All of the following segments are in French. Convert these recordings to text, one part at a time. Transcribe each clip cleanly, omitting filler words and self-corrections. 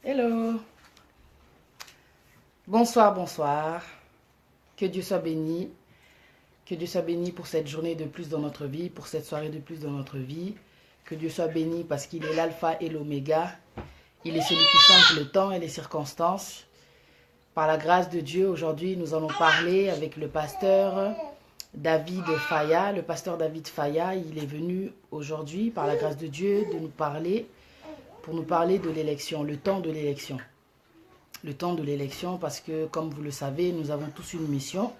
Hello. Bonsoir, bonsoir. Que Dieu soit béni. Que Dieu soit béni pour cette journée de plus dans notre vie, pour cette soirée de plus dans notre vie. Que Dieu soit béni parce qu'il est l'alpha et l'oméga. Il est celui qui change le temps et les circonstances. Par la grâce de Dieu, aujourd'hui, nous allons parler avec le pasteur David Faya. Le pasteur David Faya, il est venu aujourd'hui, par la grâce de Dieu, pour nous parler de l'élection, le temps de l'élection. Le temps de l'élection parce que, comme vous le savez, nous avons tous une mission.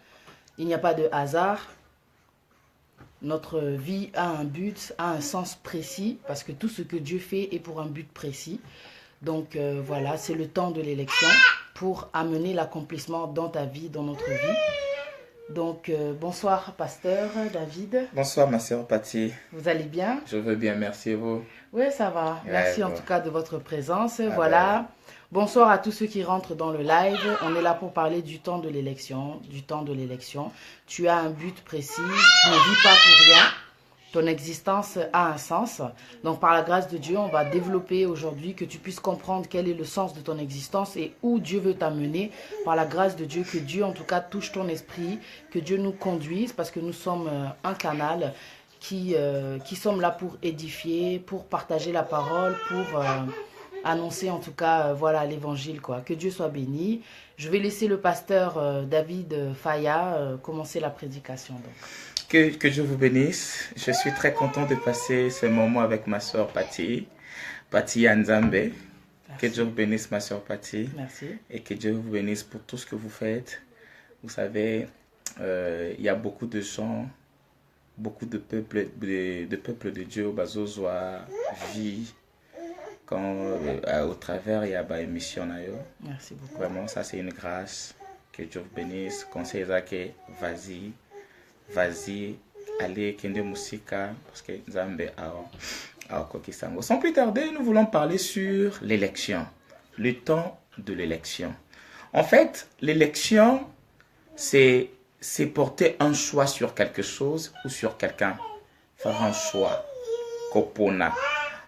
Il n'y a pas de hasard. Notre vie a un but, a un sens précis parce que tout ce que Dieu fait est pour un but précis. Donc voilà, c'est le temps de l'élection pour amener l'accomplissement dans ta vie, dans notre vie. Donc bonsoir pasteur David. Bonsoir ma sœur Patty. Vous allez bien? Je veux bien, merci et vous? Oui, ça va. Merci en tout cas de votre présence. Ah voilà. ben. Bonsoir à tous ceux qui rentrent dans le live. On est là pour parler du temps de l'élection. Tu as un but précis. Tu ne vis pas pour rien. Ton existence a un sens. Donc, par la grâce de Dieu, on va développer aujourd'hui que tu puisses comprendre quel est le sens de ton existence et où Dieu veut t'amener. Par la grâce de Dieu, que Dieu, en tout cas, touche ton esprit, que Dieu nous conduise parce que nous sommes un canal qui sommes là pour édifier, pour partager la parole, pour annoncer en tout cas voilà l'évangile quoi. Que Dieu soit béni. Je vais laisser le pasteur David Faya commencer la prédication. Donc. Que Dieu vous bénisse. Je suis très content de passer ce moment avec ma soeur Patty Anzambe. Merci. Que Dieu vous bénisse ma soeur Patty. Merci. Et que Dieu vous bénisse pour tout ce que vous faites. Vous savez, il y a beaucoup de gens, beaucoup de peuples de Dieu, Bazozoa, vie, quand au travers il y a une émission. Merci beaucoup. Vraiment, ça c'est une grâce. Que Dieu vous bénisse. Conseil Zake, vas-y, allez, Kende Musika, parce que Nzambe a Kokisango. Sans plus tarder, nous voulons parler sur l'élection, le temps de l'élection. En fait, l'élection, c'est porter un choix sur quelque chose ou sur quelqu'un. Faire un choix. Kopona.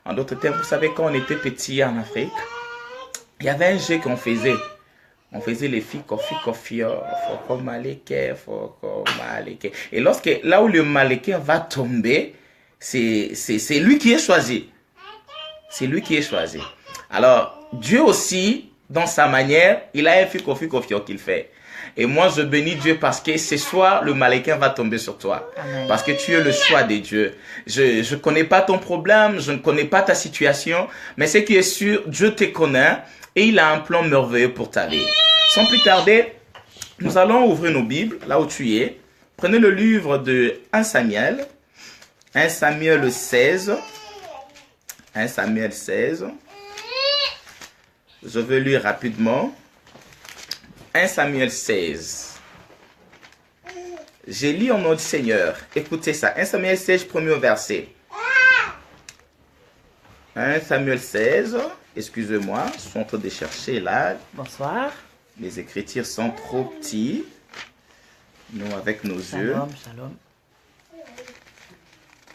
En d'autres termes, vous savez, quand on était petit en Afrique, il y avait un jeu qu'on faisait. On faisait les filles, kofi, foko maleke. Et là où le maleke va tomber, c'est lui qui est choisi. C'est lui qui est choisi. Alors, Dieu aussi, dans sa manière, il a un fille, kofi qu'il fait. Et moi, je bénis Dieu parce que ce soir, le Maléquin va tomber sur toi. Amen. Parce que tu es le choix de Dieu. Je ne connais pas ton problème, je ne connais pas ta situation, mais ce qui est sûr, Dieu te connaît et il a un plan merveilleux pour ta vie. Sans plus tarder, nous allons ouvrir nos Bibles, là où tu es. Prenez le livre de 1 Samuel 16. 1 Samuel 16. Je vais lire rapidement. 1 Samuel 16. J'ai lu en nom du Seigneur. Écoutez ça. 1 Samuel 16, premier verset. 1 Samuel 16. Excusez-moi, je suis en train de chercher là. Bonsoir. Les écritures sont trop petits. Nous, avec nos yeux. Shalom.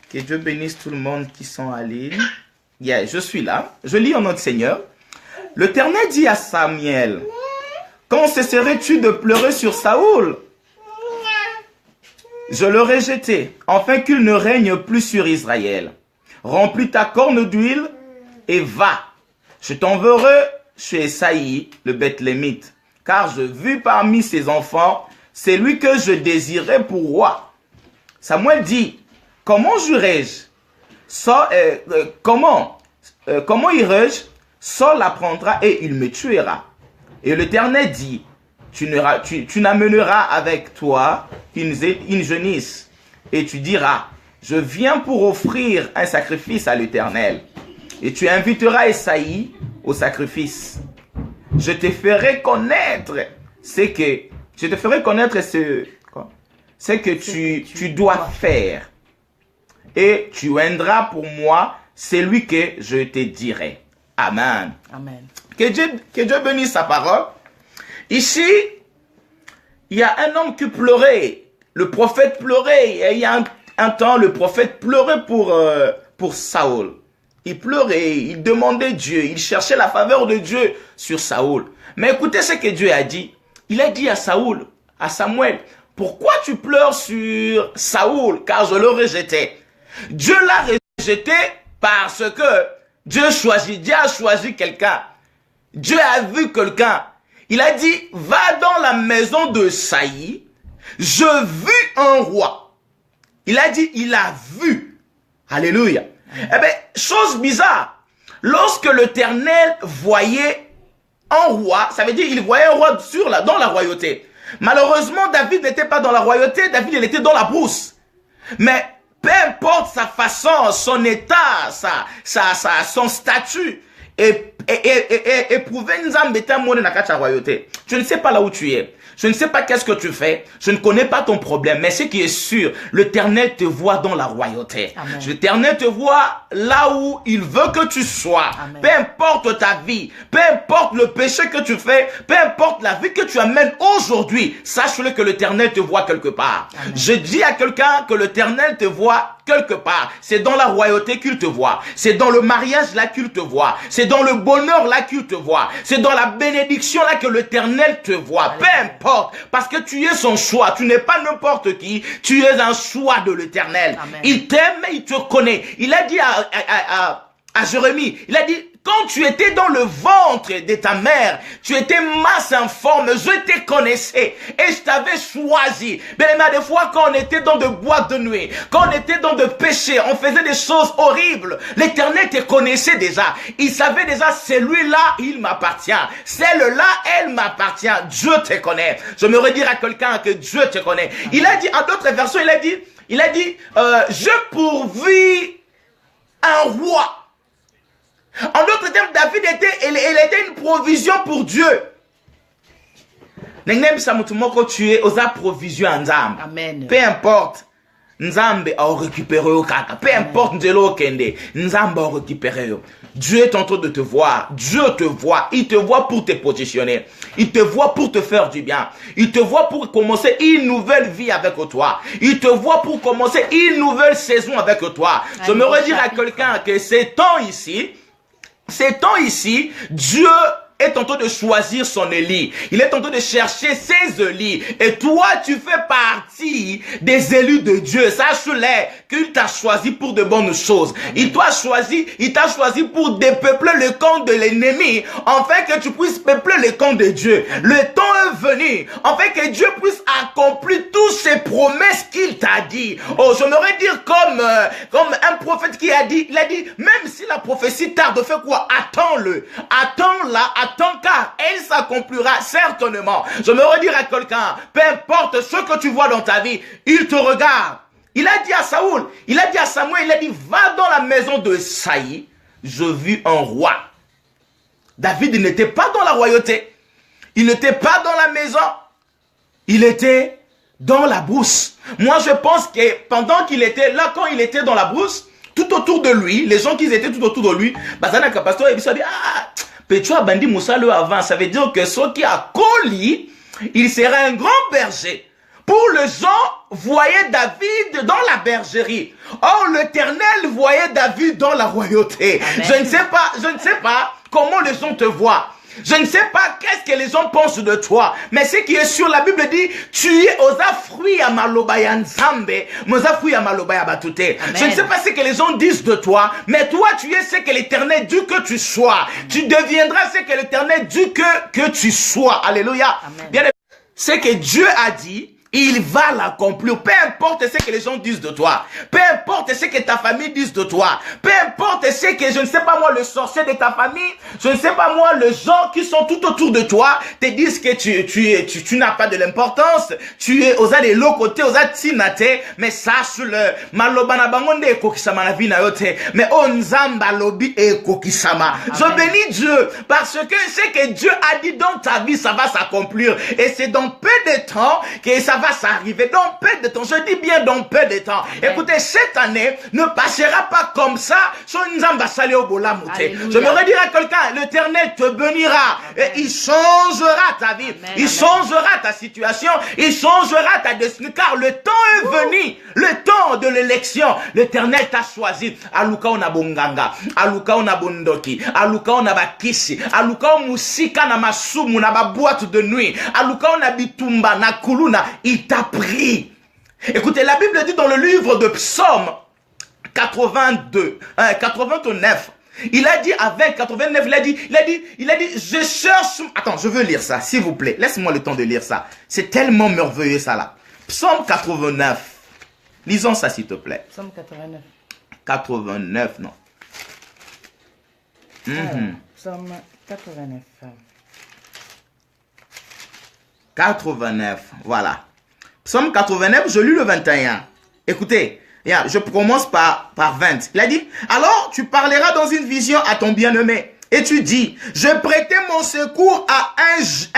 Que Dieu bénisse tout le monde qui sont en ligne. Yeah, je suis là. Je lis en nom du Seigneur. L'Éternel dit à Samuel: quand cesserais-tu de pleurer sur Saoul? Je l'aurai jeté, afin qu'il ne règne plus sur Israël. Remplis ta corne d'huile et va. Je t'enverrai chez Esaïe, le Bethlémite, car je vis parmi ses enfants celui que je désirais pour roi. Samuel dit: comment jurerai-je? Comment irai-je? Saul l'apprendra et il me tuera. Et l'Éternel dit: tu n'amèneras avec toi une jeunisse. Et tu diras: je viens pour offrir un sacrifice à l'Éternel. Et tu inviteras Esaïe au sacrifice. Je te ferai connaître ce que tu dois faire. Et tu oindras pour moi celui que je te dirai. Amen. Amen. Que Dieu bénisse sa parole. Ici, il y a un homme qui pleurait. Le prophète pleurait. Et il y a un temps, le prophète pleurait pour Saoul. Il pleurait, il demandait Dieu, il cherchait la faveur de Dieu sur Saoul. Mais écoutez ce que Dieu a dit. Il a dit à Saoul, à Samuel, pourquoi tu pleures sur Saoul, car je le rejetais. Dieu l'a rejeté parce que Dieu a choisi quelqu'un. Dieu a vu quelqu'un. Il a dit, va dans la maison de Saï, je vis un roi. Il a dit, il a vu. Alléluia. Eh bien, chose bizarre, lorsque l'Éternel voyait un roi, ça veut dire il voyait un roi dans la royauté. Malheureusement, David n'était pas dans la royauté, David il était dans la brousse. Mais peu importe sa façon, son état, son statut, éprouver Nzambe Tamone na kati ya royauté. Je ne sais pas là où tu es. Je ne sais pas qu'est-ce que tu fais. Je ne connais pas ton problème. Mais ce qui est sûr, l'Éternel te voit dans la royauté. L'Éternel te voit là où il veut que tu sois. Amen. Peu importe ta vie, peu importe le péché que tu fais, peu importe la vie que tu amènes aujourd'hui, sache-le que l'Éternel te voit quelque part. Amen. Je dis à quelqu'un que l'Éternel te voit quelque part. C'est dans la royauté qu'il te voit. C'est dans le mariage là qu'il te voit. C'est dans le bonheur là qu'il te voit. C'est dans la bénédiction là que l'Éternel te voit. Peu importe. Parce que tu es son choix. Tu n'es pas n'importe qui. Tu es un choix de l'Éternel. Il t'aime et il te connaît. Il a dit à Jérémie, il a dit, quand tu étais dans le ventre de ta mère, tu étais masse informe, je te connaissais et je t'avais choisi. Mais des fois, quand on était dans de boîtes de nuit, quand on était dans de péchés, on faisait des choses horribles, l'Éternel te connaissait déjà. Il savait déjà, celui-là, il m'appartient. Celle-là, elle m'appartient. Dieu te connaît. Je me redire à quelqu'un que Dieu te connaît. Il a dit, en d'autres versions, il a dit, je pourvis un roi. En d'autres termes, David était une provision pour Dieu. Tu es aux provisions en Nzambe. Amen. Peu importe, Nzambe a récupéré au kaka. Peu importe Nzelo Kende, Nzambe a récupéré. Dieu est en train de te voir. Dieu te voit. Il te voit pour te positionner. Il te voit pour te faire du bien. Il te voit pour commencer une nouvelle vie avec toi. Il te voit pour commencer une nouvelle saison avec toi. Je me redire à quelqu'un que ces temps ici, Dieu est en train de choisir son Élie. Il est en train de chercher ses Élis. Et toi, tu fais partie des élus de Dieu. Sache-le qu'il t'a choisi pour de bonnes choses. Il t'a choisi pour dépeupler le camp de l'ennemi, afin que tu puisses peupler le camp de Dieu. Le temps est venu, afin que Dieu puisse accomplir toutes ses promesses qu'il t'a dit. Oh, j'aimerais dire comme un prophète qui a dit, il a dit, même si la prophétie tarde, fais quoi? Attends-le. Attends-la. Attends, car elle s'accomplira certainement. Je me redire à quelqu'un, peu importe ce que tu vois dans ta vie, il te regarde. Il a dit à Saoul, il a dit à Samuel, il a dit, va dans la maison de Saï, je vis un roi. David n'était pas dans la royauté. Il n'était pas dans la maison. Il était dans la brousse. Moi, je pense que pendant qu'il était là, quand il était dans la brousse, tout autour de lui, les gens qui étaient tout autour de lui, Bazana Pasteur, ils se dit, Petro Bandi Moussa le avant, ça veut dire que ceux qui a Coli, il serait un grand berger. Pour les gens, voyaient David dans la bergerie. Or, l'Éternel voyait David dans la royauté. Amen. Je ne sais pas comment les gens te voient. Je ne sais pas qu'est-ce que les gens pensent de toi, mais ce qui est sûr, la Bible dit, tu es aux fruits à malobaya nzambe, moza fruits à malobaya batute. Je ne sais pas ce que les gens disent de toi, mais toi, tu es ce que l'Éternel dit que tu sois. Tu deviendras ce que l'Éternel dit que tu sois. Alléluia. Bien, ce que Dieu a dit, il va l'accomplir. Peu importe ce que les gens disent de toi. Peu importe ce que ta famille dit de toi. Peu importe ce que, je ne sais pas moi, le sorcier de ta famille, je ne sais pas moi, les gens qui sont tout autour de toi, te disent que tu n'as pas de l'importance. Tu es aux l'autre côté, aux tinate, mais sache-le. Malobana bangonde e kokisama na vina yote. Mais onzamba lobi e kokisama. Je bénis Dieu parce que ce que Dieu a dit dans ta vie, ça va s'accomplir. Et c'est dans peu de temps que ça va va s'arriver dans peu de temps. Je dis bien dans peu de temps. Écoutez, cette année ne passera pas comme ça. Je me redire à quelqu'un, l'Éternel te bénira. Et il changera ta vie. Il changera ta situation. Il changera ta destinée. Car le temps est venu. Le temps de l'élection. L'Éternel t'a choisi. Aluka on a bonganga. Aluka on a bondoki. Aluka on a bakisi. Aluka on musika na masumu na ba boîte de nuit. Aluka on a bitumba na kuluna. Il t'a pris. Écoutez, la Bible dit dans le livre de Psaume 89, il a dit avec 89, il a dit, je cherche, attends, je veux lire ça, s'il vous plaît, laisse-moi le temps de lire ça, c'est tellement merveilleux ça là, Psaume 89, lisons ça s'il te plaît. Psaume 89. 89, non. Psaume 89. 89, voilà. Psaume 89, je lis le 21. Écoutez, je commence par 20. Il a dit, alors tu parleras dans une vision à ton bien-aimé. Et tu dis, je prêtais mon secours à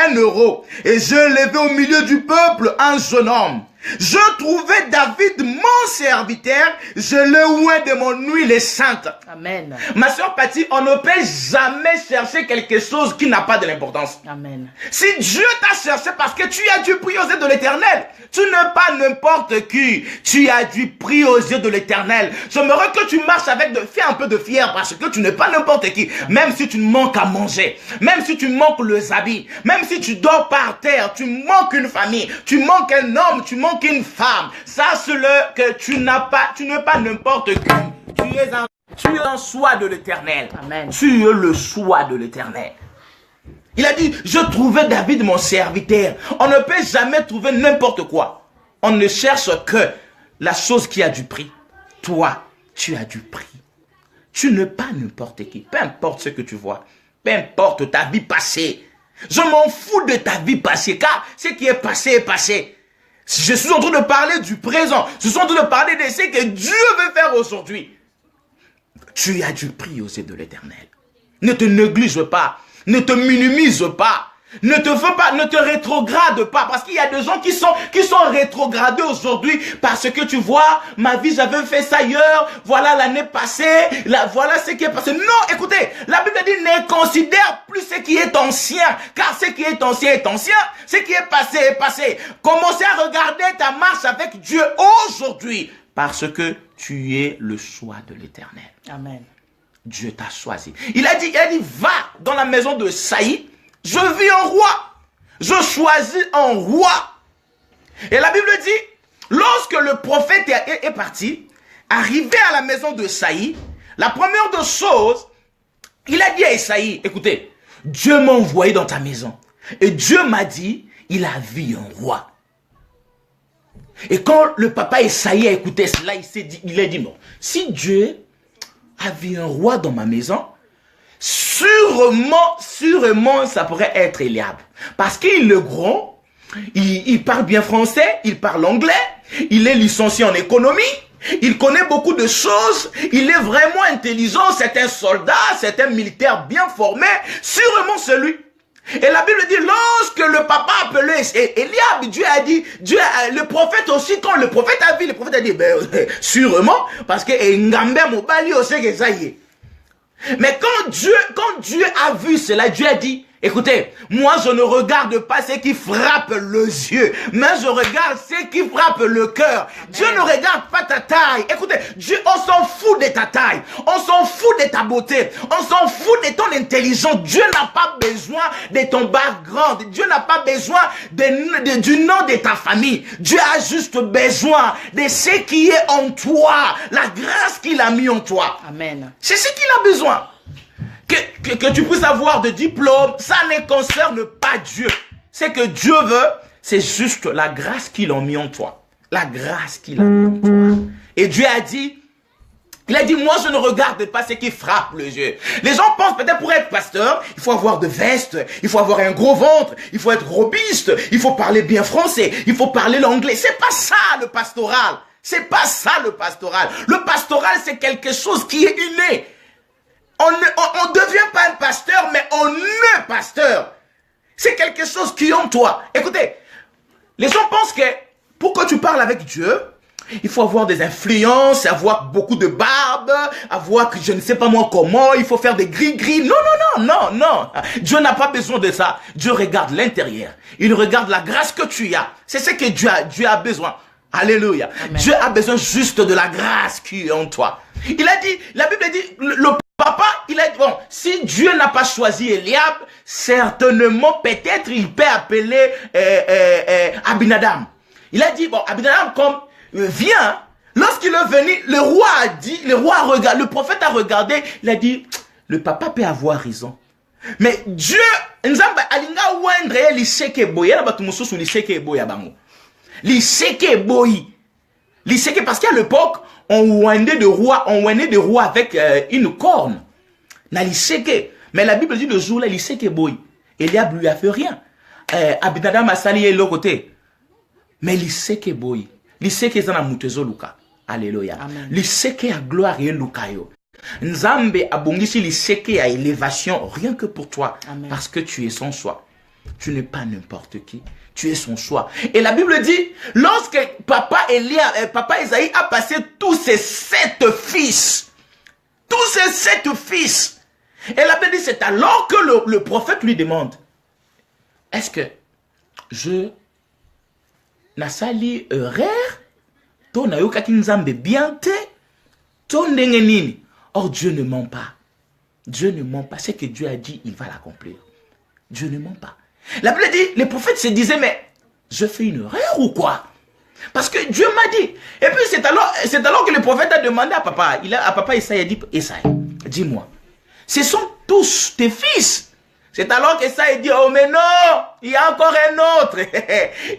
1 euro. Et je levai au milieu du peuple un jeune homme. Je trouvais David mon serviteur, je le oint de mon huile sainte. Amen. Ma soeur Patty, on ne peut jamais chercher quelque chose qui n'a pas de l'importance. Amen. Si Dieu t'a cherché parce que tu as dû prier aux yeux de l'Éternel, tu n'es pas n'importe qui. Tu as dû prier aux yeux de l'Éternel. J'aimerais que tu marches fais un peu de fier parce que tu n'es pas n'importe qui. Même si tu manques à manger, même si tu manques les habits, même si tu dors par terre, tu manques une famille, tu manques un homme, tu manques une femme, sache-le que tu n'es pas n'importe qui. Tu es un choix de l'Éternel. Amen. Tu es le choix de l'Éternel. Il a dit, je trouvais David mon serviteur. On ne peut jamais trouver n'importe quoi. On ne cherche que la chose qui a du prix. Toi, tu as du prix. Tu n'es pas n'importe qui. Peu importe ce que tu vois. Peu importe ta vie passée. Je m'en fous de ta vie passée. Car ce qui est passé est passé. Je suis en train de parler du présent. Je suis en train de parler de ce que Dieu veut faire aujourd'hui. Tu as du prix aux yeux de l'Éternel. Ne te néglige pas. Ne te minimise pas. Ne te rétrograde pas. Parce qu'il y a des gens qui sont rétrogradés aujourd'hui. Parce que tu vois, ma vie, j'avais fait ça ailleurs. Voilà l'année passée. Voilà ce qui est passé. Non, écoutez, la Bible dit, ne considère plus ce qui est ancien. Car ce qui est ancien est ancien. Ce qui est passé est passé. Commencez à regarder ta marche avec Dieu aujourd'hui. Parce que tu es le choix de l'Éternel. Amen. Dieu t'a choisi. Il a dit, va dans la maison de Saïd. Je vis un roi. Je choisis un roi. Et la Bible dit, lorsque le prophète est parti, arrivé à la maison de Saïd, la première des choses, il a dit à Esaïe, écoutez, Dieu m'a envoyé dans ta maison. Et Dieu m'a dit, il a vu un roi. Et quand le papa Esaïe a écouté cela, il a dit non. Si Dieu a vu un roi dans ma maison, sûrement, ça pourrait être Eliab. Parce qu'il est grand, il parle bien français, il parle anglais, il est licencié en économie, il connaît beaucoup de choses, il est vraiment intelligent, c'est un soldat, c'est un militaire bien formé, sûrement c'est lui. Et la Bible dit, lorsque le papa appelait Eliab, Dieu a dit, le prophète aussi, quand le prophète a vu, le prophète a dit, sûrement, parce que Ngambe Mobali aussi que ça y est. Mais quand Dieu a vu cela, Dieu a dit, écoutez, moi je ne regarde pas ce qui frappe les yeux, mais je regarde ce qui frappe le cœur. Dieu ne regarde pas ta taille. Écoutez, Dieu, on s'en fout de ta taille, on s'en fout de ta beauté, on s'en fout de ton intelligence. Dieu n'a pas besoin de ton background, Dieu n'a pas besoin du nom de ta famille. Dieu a juste besoin de ce qui est en toi, la grâce qu'il a mis en toi. Amen. C'est ce qu'il a besoin. Que tu puisses avoir de diplôme, ça ne concerne pas Dieu. Ce que Dieu veut, c'est juste la grâce qu'il a mis en toi. La grâce qu'il a mis en toi. Et Dieu a dit, il a dit, moi je ne regarde pas ce qui frappe les yeux. Les gens pensent peut-être pour être pasteur, il faut avoir de veste, il faut avoir un gros ventre, il faut être robuste, il faut parler bien français, il faut parler l'anglais. C'est pas ça le pastoral. C'est pas ça le pastoral. Le pastoral, c'est quelque chose qui est inné. On ne devient pas un pasteur, mais on est pasteur. C'est quelque chose qui est en toi. Écoutez, les gens pensent que pour que tu parles avec Dieu, il faut avoir des influences, avoir beaucoup de barbe, avoir que je ne sais pas moi comment, il faut faire des gris-gris. Non, non, non, non, non. Dieu n'a pas besoin de ça. Dieu regarde l'intérieur. Il regarde la grâce que tu as. C'est ce que Dieu a besoin. Alléluia. Amen. Dieu a besoin juste de la grâce qui est en toi. Il a dit, la Bible dit, le papa, il a dit, bon, si Dieu n'a pas choisi Eliab, certainement, peut-être, il peut appeler Abinadab. Il a dit, bon, Abinadab, comme vient, lorsqu'il est venu, le roi a dit, le prophète a regardé, il a dit, le papa peut avoir raison. Mais Dieu, nzamba alinga wendre liseke boya na batu mususu liseke boya bango. Liseke boyi. Liseke parce qu'à l'époque, on wendait de roi avec une corne. Na liseke. Mais la Bible dit le jour là liseke boyi. Eliab lui a fait rien. Abinadab a sali l'autre côté. Mais liseke boyi. Liseke zana mutezo luka. Alléluia. Liseke a gloire et luka yo. Nzambe abongisi liseke a élévation rien que pour toi. Amen. Parce que tu es son choix. Tu n'es pas n'importe qui. Tu es son choix. Et la Bible dit, lorsque papa Esaïe a passé tous ses 7 fils. Tous ces 7 fils. Et la Bible dit, c'est alors que le prophète lui demande, est-ce que je nasali erreur? Ton ayokaki nzambe bien te? Ton nini? Or, Dieu ne ment pas. Dieu ne ment pas. Ce que Dieu a dit, il va l'accomplir. Dieu ne ment pas. La Bible dit, les prophètes se disaient, mais je fais une erreur ou quoi? Parce que Dieu m'a dit. Et puis c'est alors que le prophète a demandé à papa. À papa Esaïe a dit, Esaïe, dis-moi, ce sont tous tes fils. C'est alors qu'Esaïe dit, oh mais non, il y a encore un autre.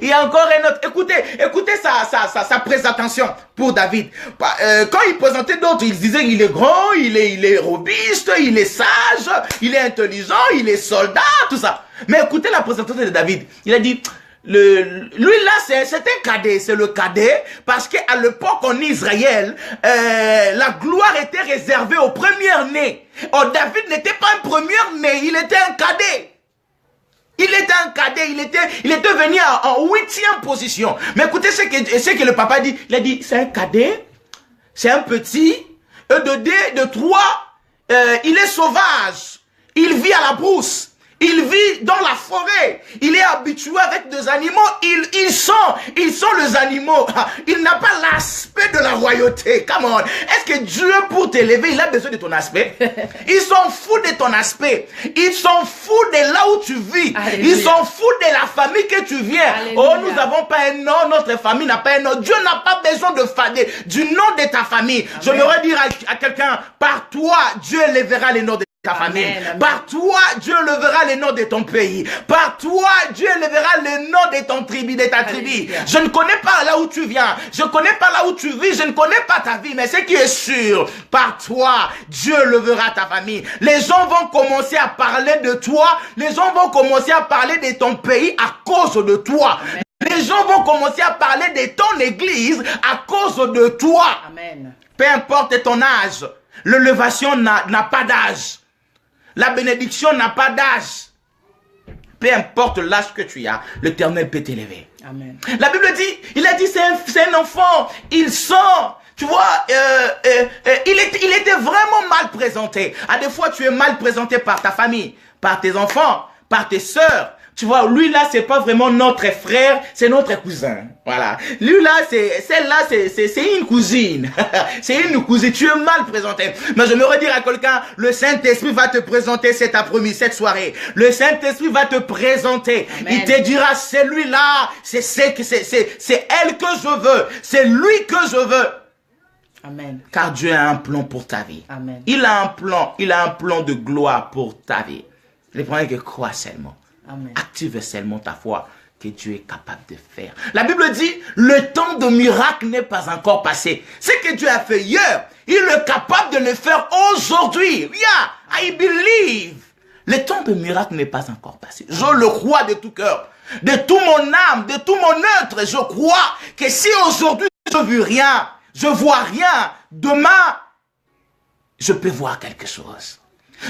Il y a encore un autre. Écoutez sa présentation pour David. Quand il présentait d'autres, il disait il est grand, il est robuste, il est sage, il est intelligent, il est soldat, tout ça. Mais écoutez la présentation de David. Il a dit, lui là c'est un cadet, c'est le cadet, parce qu'à l'époque en Israël, la gloire était réservée aux premiers-nés. Or David n'était pas un premier-né, il était un cadet. Il était un cadet, il était venu en 8e position. Mais écoutez ce que le papa dit. Il a dit, c'est un cadet, c'est un petit, de 3, il est sauvage, il vit à la brousse. Il vit dans la forêt. Il est habitué avec des animaux. Il sent les animaux. Il n'a pas l'aspect de la royauté. Come on. Est-ce que Dieu, pour t'élever, il a besoin de ton aspect? Il s'en fout de ton aspect. Il s'en fout de là où tu vis. Alléluia. Il s'en fout de la famille que tu viens. Alléluia. Oh, nous n'avons pas un nom. Notre famille n'a pas un nom. Dieu n'a pas besoin du nom de ta famille. Amen. Je voudrais dire à quelqu'un, par toi, Dieu élèvera les noms de ta famille. Amen. Par toi, Dieu lèvera les noms de ton pays. Par toi, Dieu lèvera les noms de ton tribu, de ta tribu. Je ne connais pas là où tu viens. Je ne connais pas là où tu vis. Je ne connais pas ta vie. Mais ce qui est sûr, par toi, Dieu lèvera ta famille. Les gens vont commencer à parler de toi. Les gens vont commencer à parler de ton pays à cause de toi. Amen. Les gens vont commencer à parler de ton église à cause de toi. Amen. Peu importe ton âge. L'élévation n'a pas d'âge. La bénédiction n'a pas d'âge. Peu importe l'âge que tu as, l'Éternel peut t'élever. Amen. La Bible dit, il a dit c'est un enfant, il sent, tu vois, il était vraiment mal présenté. À des fois, tu es mal présenté par ta famille, par tes enfants, par tes sœurs. Tu vois, lui là, c'est pas vraiment notre frère, c'est notre cousin. Voilà. Lui là, celle-là, c'est une cousine. C'est une cousine. Tu es mal présenté. Mais je me redire à quelqu'un, le Saint-Esprit va te présenter cet après-midi, cette soirée. Le Saint-Esprit va te présenter. Amen. Il te dira, c'est lui là, c'est elle que je veux. C'est lui que je veux. Amen. Car Dieu a un plan pour ta vie. Amen. Il a un plan de gloire pour ta vie. Le problème est que crois seulement. Amen. Active seulement ta foi que Dieu est capable de faire. La Bible dit, le temps de miracle n'est pas encore passé. Ce que Dieu a fait hier, il est capable de le faire aujourd'hui. Yeah, I believe. Le temps de miracle n'est pas encore passé. Je le crois de tout cœur, de tout mon âme, de tout mon être. Je crois que si aujourd'hui je ne vois rien, je vois rien, demain, je peux voir quelque chose.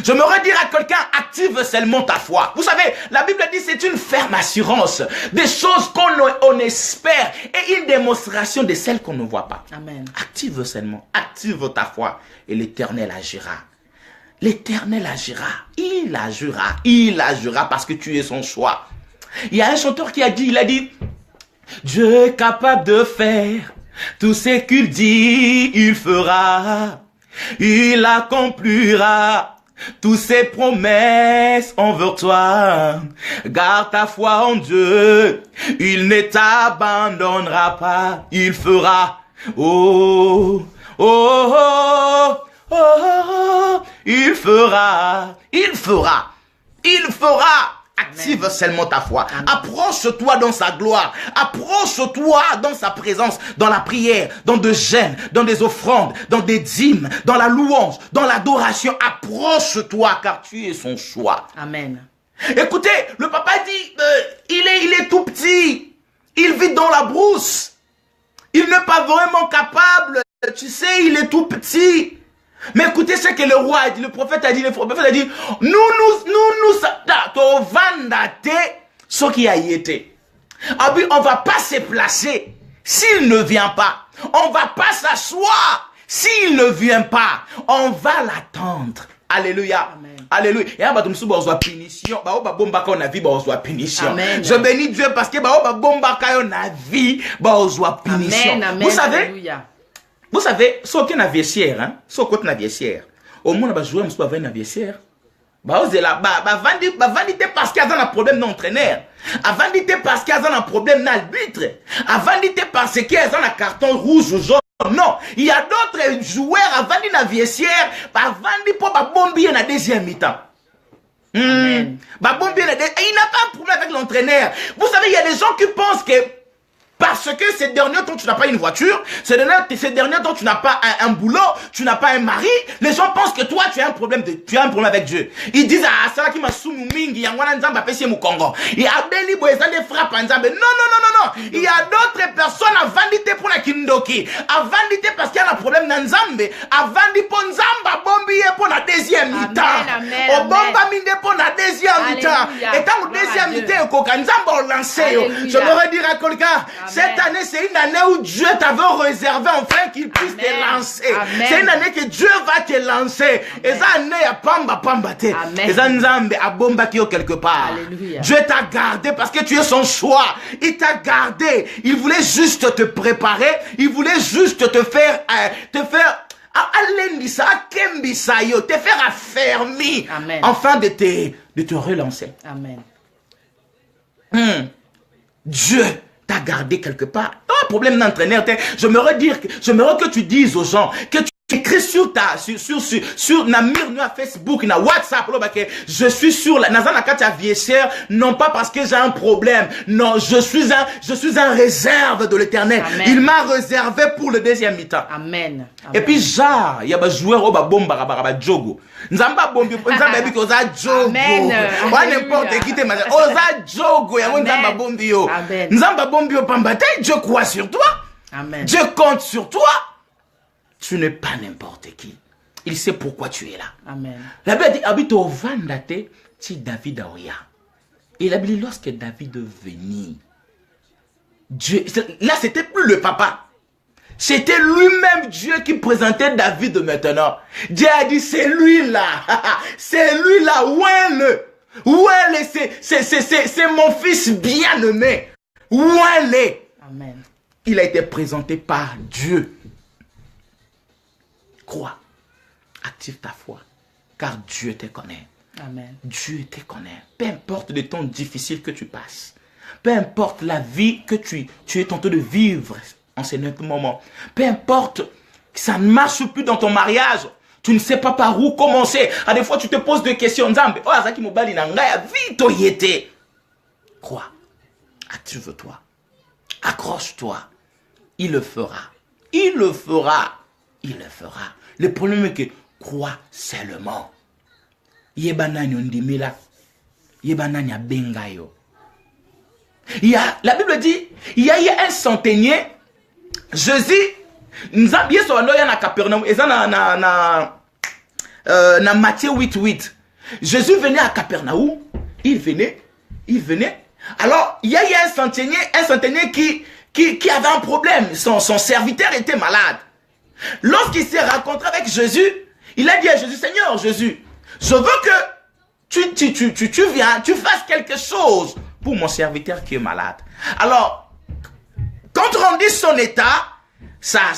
Je me redire à quelqu'un, active seulement ta foi. Vous savez, la Bible dit c'est une ferme assurance des choses qu'on espère et une démonstration de celles qu'on ne voit pas. Amen. Active seulement, active ta foi et l'Éternel agira. L'Éternel agira, il agira parce que tu es son choix. Il y a un chanteur qui a dit, il a dit, Dieu est capable de faire tout ce qu'il dit, il fera, il accomplira toutes ses promesses envers toi. Garde ta foi en Dieu, il ne t'abandonnera pas, il fera. Oh, oh, oh, oh, oh, il fera, il fera, il fera. Active Amen. Seulement ta foi. Approche-toi dans sa gloire. Approche-toi dans sa présence, dans la prière, dans des jeûnes, dans des offrandes, dans des dîmes, dans la louange, dans l'adoration. Approche-toi car tu es son choix. Amen. Écoutez, le papa dit, il est tout petit. Il vit dans la brousse. Il n'est pas vraiment capable. Tu sais, il est tout petit. Mais écoutez ce que le roi a dit, le prophète a dit, nous, ce qui a été. Ah oui, on va pas se placer s'il ne vient pas. On va pas s'asseoir s'il ne vient pas. On va l'attendre. Alléluia. Amen. Alléluia. Et là, punition. Je bénis Dieu parce que punition. Vous savez? Alléluia. Vous savez, ce qui est un vestiaire, hein, ce qui est un vestiaire, au moins, on va jouer un vestiaire. Parce qu'il y a un problème d'entraîneur. Avant d'être parce qu'il y a un problème d'arbitre. Avant d'être parce qu'il y a un carton rouge ou jaune. Non, il y a d'autres joueurs avant d'être un vestiaire. Avant d'être bombier dans la deuxième mi-temps. Il n'a pas un problème avec l'entraîneur. Vous savez, il y a des gens qui pensent que parce que ces derniers temps, tu n'as pas une voiture, ces derniers temps, tu n'as pas un boulot, tu n'as pas un mari, les gens pensent que toi, tu as un problème avec Dieu. Ils disent, ah, ça qui m'a soumou mingi, yangwana nzamba pesi mu Congo. Il y a beli boezan des frappes en nzambe. Non. Il y a d'autres personnes avant d'ité pour la kindoki. Avant d'ité parce qu'il y a un problème dans nzambe. Avant d'ité pour nzamba bombier pour la deuxième mi-temps. Au bomba minde pour la deuxième mi-temps. Et quand au deuxième mi-temps, koka nzamba au lancé. Je me redire à quelqu'un. Cette année, c'est une année où Dieu t'avait réservé enfin qu'il puisse te lancer. C'est une année que Dieu va te lancer. Et cette année, il y a pamba te. Et ça, nzambe a bomba qui est quelque part. Alléluia. Dieu t'a gardé parce que tu es son choix. Il t'a gardé. Il voulait juste te préparer. Il voulait juste te faire te faire affermir. Afin de te relancer. Amen. Dieu t'as gardé quelque part. Un problème d'entraîneur. J'aimerais que tu dises aux gens que tu écris sur na mur à Facebook, na WhatsApp, je suis sur la Nazana Katia Viessière, non pas parce que j'ai un problème. Non, je suis un réserve de l'Éternel. Il m'a réservé pour le deuxième mi-temps. Amen. Et puis, genre, il y a des joueurs au bomba jogo. Nzamba bombi, nzamba biko za jogo. Wa n'importe qui te maza. Oza jogo, ya nzamba bombi yo. Nzamba bombi yo pambate, Dieu croit sur toi. Amen. Dieu compte sur toi. Tu n'es pas n'importe qui. Il sait pourquoi tu es là. Amen. La Bible dit, habite au Vandate, ti David Aoya. Et la Bible dit, lorsque David est venu, Dieu, là c'était plus le papa. C'était lui-même Dieu qui présentait David maintenant. Dieu a dit, c'est lui-là. C'est lui-là. Où est-le? C'est mon fils bien-aimé. Où est-le? Amen. Il a été présenté par Dieu. Crois. Active ta foi. Car Dieu te connaît. Amen. Dieu te connaît. Peu importe le temps difficile que tu passes. Peu importe la vie que tu es tenté de vivre en ce moment. Peu importe que ça ne marche plus dans ton mariage. Tu ne sais pas par où commencer. À des fois, tu te poses des questions. Crois. Active-toi. Accroche-toi. Il le fera. Il le fera. Il le fera. Le problème est que crois seulement. Yebanani ondimila. Yebanani abengayo. La Bible dit, il y a un centenier. Jésus, Nzambie so ando ya na Capernaum, eza na Matthieu 8:8. Jésus venait à Capernaum. Il venait. Alors, il y a eu un centenier qui avait un problème. Son serviteur était malade. Lorsqu'il s'est rencontré avec Jésus, il a dit à Jésus, Seigneur Jésus, je veux que tu viens, tu fasses quelque chose pour mon serviteur qui est malade. Alors, quand on dit son état, sa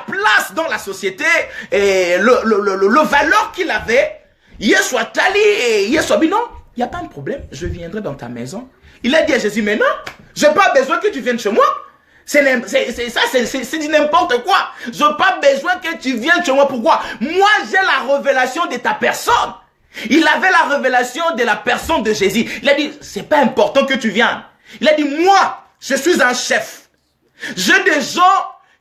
place dans la société, et le valeur qu'il avait, Yeshua Tali et Yeshua Bino, il n'y a pas de problème, je viendrai dans ta maison. Il a dit à Jésus, mais non, je n'ai pas besoin que tu viennes chez moi. C'est du n'importe quoi. Je n'ai pas besoin que tu viennes chez moi. Pourquoi? Moi, j'ai la révélation de ta personne. Il avait la révélation de la personne de Jésus. Il a dit, c'est pas important que tu viennes. Il a dit, moi, je suis un chef. J'ai des gens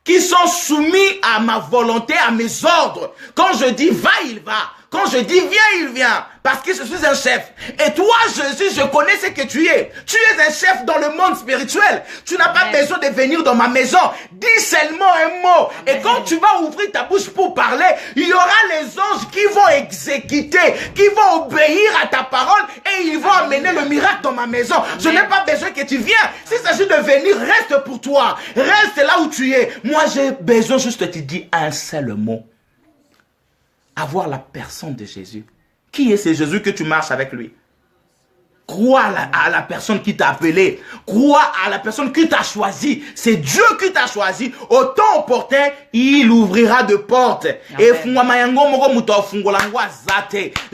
qui sont soumis à ma volonté, à mes ordres. Quand je dis va, il va. Quand je dis viens, il vient. Parce que je suis un chef. Et toi, Jésus, je connais ce que tu es. Tu es un chef dans le monde spirituel. Tu n'as pas besoin de venir dans ma maison. Dis seulement un mot. Amen. Et quand tu vas ouvrir ta bouche pour parler, il y aura les anges qui vont exécuter, qui vont obéir à ta parole et ils vont amener le miracle dans ma maison. Amen. Je n'ai pas besoin que tu viennes. S'il s'agit de venir, reste pour toi. Reste là où tu es. Moi, j'ai besoin juste de te dire un seul mot. Avoir la personne de Jésus. Qui est ce Jésus que tu marches avec lui? Crois à la personne qui t'a appelé. Crois à la personne qui t'a choisi. C'est Dieu qui t'a choisi. Au temps opportun, il ouvrira de portes. Et le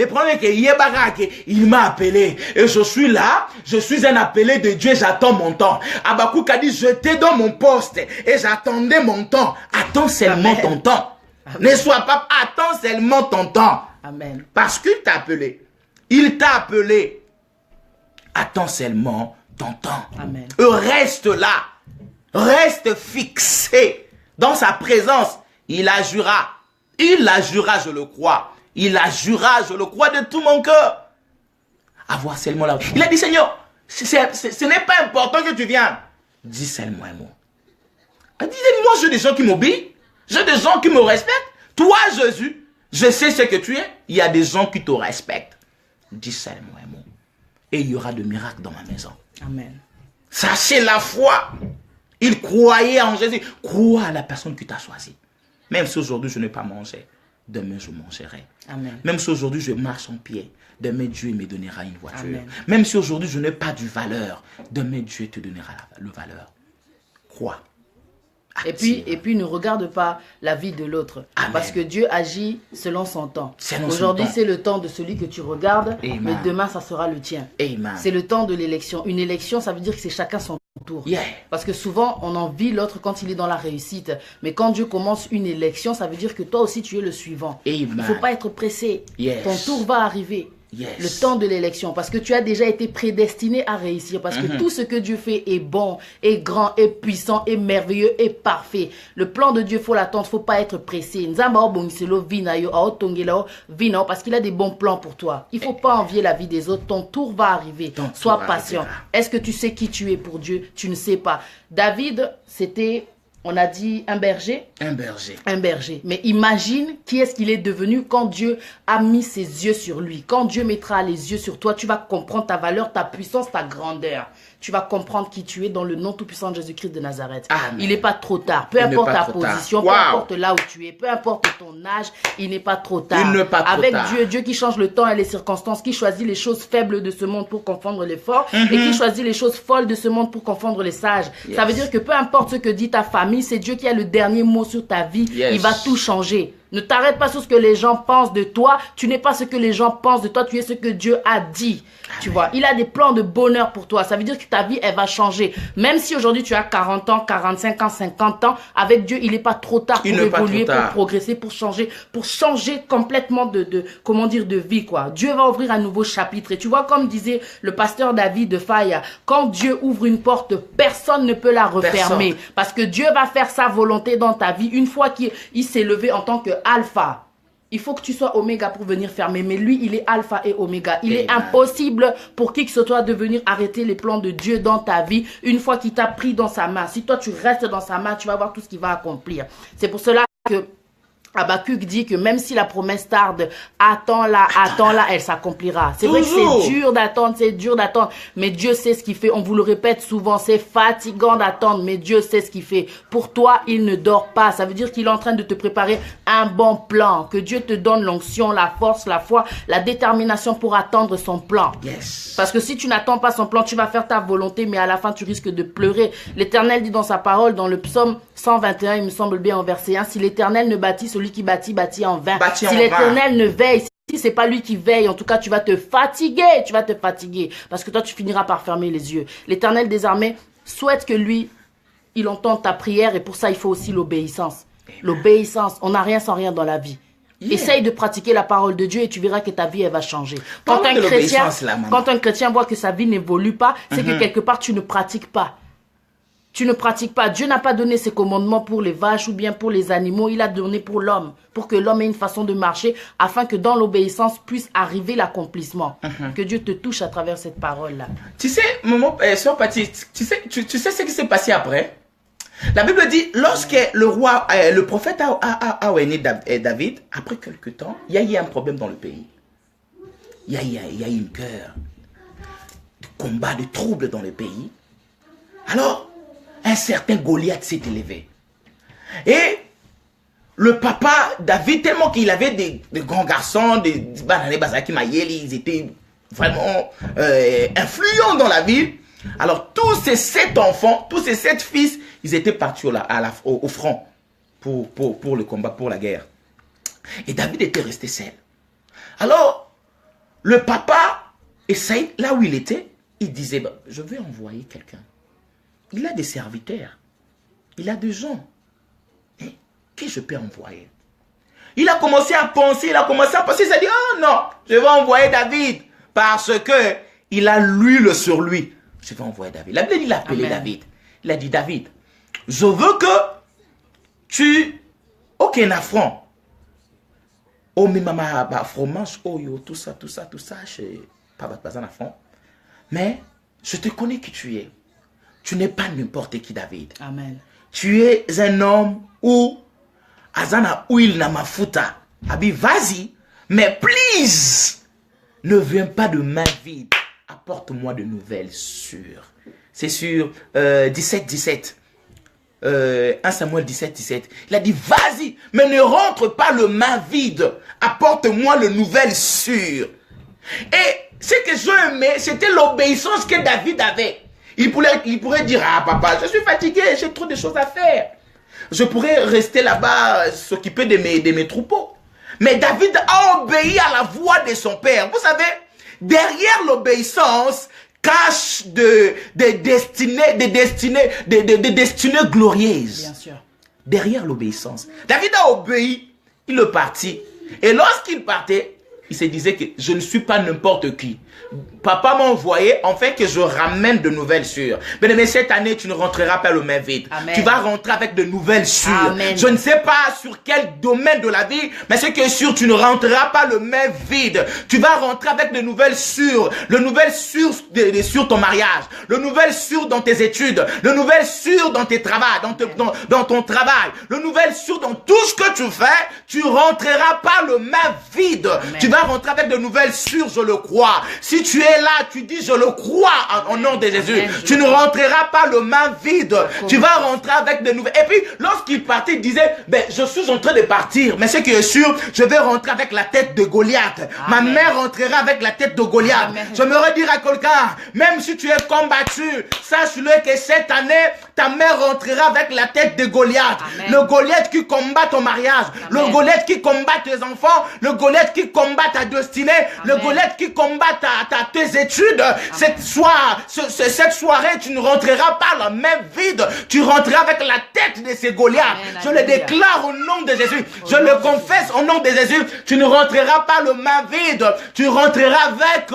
problème est qu'il m'a appelé. Et je suis là. Je suis un appelé de Dieu. J'attends mon temps. Habakkuk a dit, je t'ai dans mon poste. Et j'attendais mon temps. Attends seulement ton temps. Amen. Ne sois pas, attends seulement ton temps. Amen. Parce qu'il t'a appelé. Il t'a appelé. Attends seulement ton temps. Amen. Reste là. Reste fixé dans sa présence. Il agira. Il agira, je le crois. Il agira, je le crois de tout mon cœur. Avoir seulement là. Il a dit, Seigneur, ce n'est pas important que tu viennes. Dis seulement un mot. Dis-moi, j'ai des gens qui m'obéissent. J'ai des gens qui me respectent. Toi, Jésus, je sais ce que tu es. Il y a des gens qui te respectent. Dis seulement un mot. Et il y aura de miracles dans ma maison. Amen. Ça, c'est la foi. Il croyait en Jésus. Crois à la personne qui t'a choisi. Même si aujourd'hui, je n'ai pas mangé, demain, je mangerai. Amen. Même si aujourd'hui, je marche en pied, demain, Dieu me donnera une voiture. Amen. Même si aujourd'hui, je n'ai pas de valeur, demain, Dieu te donnera la valeur. Crois. Et puis ne regarde pas la vie de l'autre. Parce que Dieu agit selon son temps. Aujourd'hui, c'est le temps de celui que tu regardes. Amen. Mais demain, ça sera le tien. C'est le temps de l'élection. Une élection, ça veut dire que c'est chacun son tour. Yeah. Parce que souvent, on envie l'autre quand il est dans la réussite. Mais quand Dieu commence une élection, ça veut dire que toi aussi, tu es le suivant. Amen. Il ne faut pas être pressé. Yes. Ton tour va arriver. Yes. Le temps de l'élection, parce que tu as déjà été prédestiné à réussir, parce que tout ce que Dieu fait est bon, est grand, est puissant, est merveilleux, est parfait. Le plan de Dieu, il faut l'attendre, il ne faut pas être pressé. Parce qu'il a des bons plans pour toi. Il ne faut pas envier la vie des autres, ton tour va arriver. Sois patient. Est-ce que tu sais qui tu es pour Dieu? Tu ne sais pas. David, c'était... On a dit un berger. Un berger. Un berger. Mais imagine qui est-ce qu'il est devenu quand Dieu a mis ses yeux sur lui. Quand Dieu mettra les yeux sur toi, tu vas comprendre ta valeur, ta puissance, ta grandeur. Tu vas comprendre qui tu es dans le nom tout-puissant de Jésus-Christ de Nazareth. Amen. Il n'est pas trop tard. Peu importe ta position, peu importe là où tu es, peu importe ton âge, il n'est pas trop tard. Il n'est pas trop Avec tard. Dieu qui change le temps et les circonstances, qui choisit les choses faibles de ce monde pour confondre les forts et qui choisit les choses folles de ce monde pour confondre les sages. Yes. Ça veut dire que peu importe ce que dit ta famille, c'est Dieu qui a le dernier mot sur ta vie. Yes. Il va tout changer. Ne t'arrête pas sur ce que les gens pensent de toi. Tu n'es pas ce que les gens pensent de toi. Tu es ce que Dieu a dit. Amen. Tu vois, il a des plans de bonheur pour toi. Ça veut dire que ta vie, elle va changer. Même si aujourd'hui tu as 40 ans, 45 ans, 50 ans, avec Dieu, il n'est pas trop tard pour évoluer, pour progresser, pour changer complètement de vie, quoi. Dieu va ouvrir un nouveau chapitre. Et tu vois, comme disait le pasteur David de Faya, quand Dieu ouvre une porte, personne ne peut la refermer. Parce que Dieu va faire sa volonté dans ta vie une fois qu'il s'est levé en tant que Alpha. Il faut que tu sois Oméga pour venir fermer. Mais lui, il est Alpha et Oméga. Il est impossible pour qui que ce soit de venir arrêter les plans de Dieu dans ta vie une fois qu'il t'a pris dans sa main. Si toi, tu restes dans sa main, tu vas voir tout ce qu'il va accomplir. C'est pour cela que Habakkuk dit que même si la promesse tarde, attends-la, elle s'accomplira. C'est vrai que c'est dur d'attendre, mais Dieu sait ce qu'il fait. On vous le répète souvent, c'est fatigant d'attendre, mais Dieu sait ce qu'il fait. Pour toi, il ne dort pas. Ça veut dire qu'il est en train de te préparer un bon plan. Que Dieu te donne l'onction, la force, la foi, la détermination pour attendre son plan. Yes. Parce que si tu n'attends pas son plan, tu vas faire ta volonté, mais à la fin, tu risques de pleurer. L'Éternel dit dans sa parole, dans le psaume 121, il me semble bien en verset 1, si l'Éternel ne bâtit, celui qui bâtit, bâtit en vain. Si l'Éternel ne veille, si c'est pas lui qui veille, en tout cas, tu vas te fatiguer. Parce que toi, tu finiras par fermer les yeux. L'Éternel des armées souhaite que lui, il entende ta prière, et pour ça, il faut aussi l'obéissance. L'obéissance, on n'a rien sans rien dans la vie. Yeah. Essaye de pratiquer la parole de Dieu et tu verras que ta vie, elle va changer. Quand un chrétien voit que sa vie n'évolue pas, c'est que quelque part, tu ne pratiques pas. Tu ne pratiques pas. Dieu n'a pas donné ses commandements pour les vaches ou bien pour les animaux. Il a donné pour l'homme. Pour que l'homme ait une façon de marcher afin que dans l'obéissance puisse arriver l'accomplissement. Que Dieu te touche à travers cette parole-là. Tu sais, Sœur Patty, tu sais ce qui s'est passé après? La Bible dit, lorsque le prophète a oigné David, après quelque temps, il y a eu un problème dans le pays. Il y a eu une guerre, de combat, de troubles dans le pays. Alors, un certain Goliath s'est élevé. Et le papa David, tellement qu'il avait des grands garçons, ils étaient vraiment influents dans la ville. Alors, tous ces 7 enfants, tous ces 7 fils, ils étaient partis au front pour le combat, pour la guerre. Et David était resté seul. Alors, le papa, Esaïe, là où il était, il disait, je vais envoyer quelqu'un. Il a des serviteurs. Il a des gens. Et qui je peux envoyer? Il a commencé à penser, il s'est dit, oh non, je vais envoyer David. Parce que il a l'huile sur lui. Je vais envoyer David. La Bible, il a appelé David. Il a dit, David, je veux que tu... Ok, un affront. Oh, mais maman, fromage, oh, yo, tout ça, je pas un affront. Mais je te connais qui tu es. Tu n'es pas n'importe qui, David. Amen. Tu es un homme où Azana huile na mafuta. Abi, vas-y, mais please, ne viens pas de main vide. Apporte-moi de nouvelles sûres. C'est sur 17. 1 Samuel 17. Il a dit, vas-y, mais ne rentre pas le main vide. Apporte-moi le nouvelle sûre. Et ce que j'aimais, c'était l'obéissance que David avait. Il pourrait dire, ah papa, je suis fatigué, j'ai trop de choses à faire. Je pourrais rester là-bas, s'occuper de mes troupeaux. Mais David a obéi à la voix de son père. Vous savez, derrière l'obéissance cache des destinées glorieuses. Bien sûr. Derrière l'obéissance. David a obéi, il est parti. Et lorsqu'il partait, il se disait que je ne suis pas n'importe qui. Papa m'a envoyé en fait que je ramène de nouvelles sûres. Mais cette année, tu ne rentreras pas le main vide. Amen. Tu vas rentrer avec de nouvelles sûres. Amen. Je ne sais pas sur quel domaine de la vie, mais ce qui est sûr, tu ne rentreras pas le main vide. Tu vas rentrer avec de nouvelles sûres. Le nouvelle sûre sur ton mariage. Le nouvelle sûre dans tes études. Le nouvelle sûre dans tes travaux, dans ton travail. Le nouvelle sûre dans tout ce que tu fais. Tu rentreras pas le main vide. Amen. Tu vas rentrer avec de nouvelles sûres, je le crois. Si tu es là, tu dis je le crois au nom de Jésus. Amen, tu ne rentreras pas le main vide. Tu vas rentrer avec de nouvelles. Et puis, lorsqu'il partait, il disait, je suis en train de partir. Mais ce qui est sûr, je vais rentrer avec la tête de Goliath. Amen. Ma mère rentrera avec la tête de Goliath. Amen. Je me redire à quelqu'un, même si tu es combattu, sache-le que cette année, ta mère rentrera avec la tête de Goliath. Amen. Le Goliath qui combat ton mariage. Amen. Le Goliath qui combat tes enfants. Le Goliath qui combat ta destinée. Amen. Le Goliath qui combat tes études. Cette soirée, tu ne rentreras pas la main vide. Tu rentreras avec la tête de ces Goliaths. Amen. Je le déclare au nom de Jésus. Je le confesse au nom de Jésus. Tu ne rentreras pas le main vide. Tu rentreras avec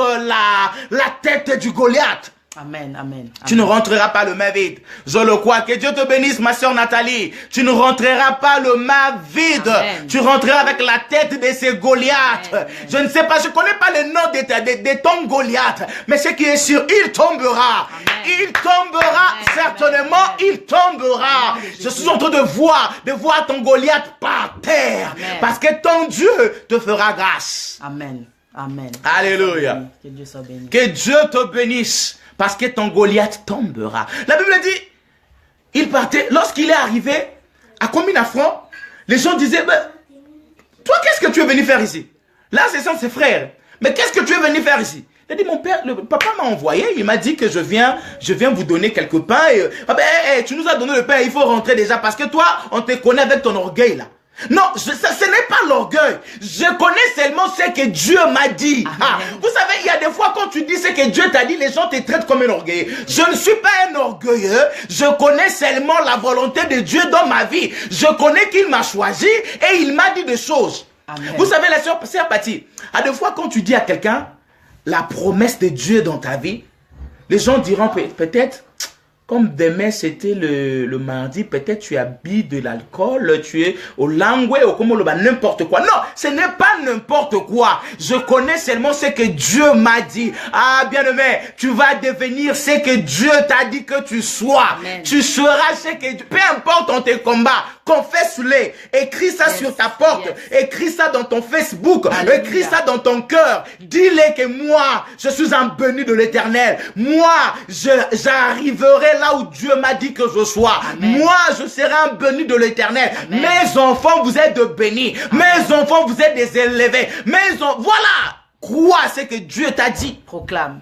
la tête du Goliath. Amen, amen. Tu ne rentreras pas le main vide. Je le crois. Que Dieu te bénisse, ma soeur Nathalie. Tu ne rentreras pas le main vide. Amen. Tu rentreras avec la tête de ces Goliaths. Amen. Je ne sais pas, je ne connais pas le nom de ton Goliath. Mais ce qui est sûr, il tombera. Amen. Il tombera. Amen. Certainement, Amen. il tombera. Amen. Je suis en train de voir ton Goliath par terre. Amen. Parce que ton Dieu te fera grâce. Amen. Amen. Alléluia. Que Dieu soit béni. Que Dieu te bénisse, parce que ton Goliath tombera. La Bible dit, il partait, lorsqu'il est arrivé à combien de francs, les gens disaient, ben, toi, qu'est-ce que tu es venu faire ici? Là, ce sont ses frères. Mais qu'est-ce que tu es venu faire ici? Il a dit, mon père, le papa m'a envoyé, il m'a dit que je viens vous donner quelques pains. Et, tu nous as donné le pain, il faut rentrer déjà, parce que toi, on te connaît avec ton orgueil là. Non, ce n'est pas l'orgueil. Je connais seulement ce que Dieu m'a dit. Ah, vous savez, il y a des fois quand tu dis ce que Dieu t'a dit, les gens te traitent comme un orgueilleux. Je ne suis pas un orgueilleux. Je connais seulement la volonté de Dieu dans ma vie. Je connais qu'il m'a choisi et il m'a dit des choses. Amen. Vous savez, la sœur Patty, à des fois quand tu dis à quelqu'un la promesse de Dieu dans ta vie, les gens diront peut-être, comme demain c'était le mardi, peut-être tu as bu de l'alcool, tu es au langue, ou comme n'importe quoi. Non, ce n'est pas n'importe quoi. Je connais seulement ce que Dieu m'a dit. Ah, bien-aimé, tu vas devenir ce que Dieu t'a dit que tu sois. Amen. Tu seras ce que Dieu... Peu importe dans tes combats, confesse-les. Écris ça sur ta porte. Écris ça dans ton Facebook. Alléluia. Écris ça dans ton cœur. Dis-les que moi, je suis un béni de l'Éternel. Moi, j'arriverai là où Dieu m'a dit que je sois. Amen. Moi, je serai un béni de l'Éternel. Amen. Mes enfants, vous êtes de bénis. Mes enfants, vous êtes des élevés. Voilà. Crois ce que Dieu t'a dit. Proclame.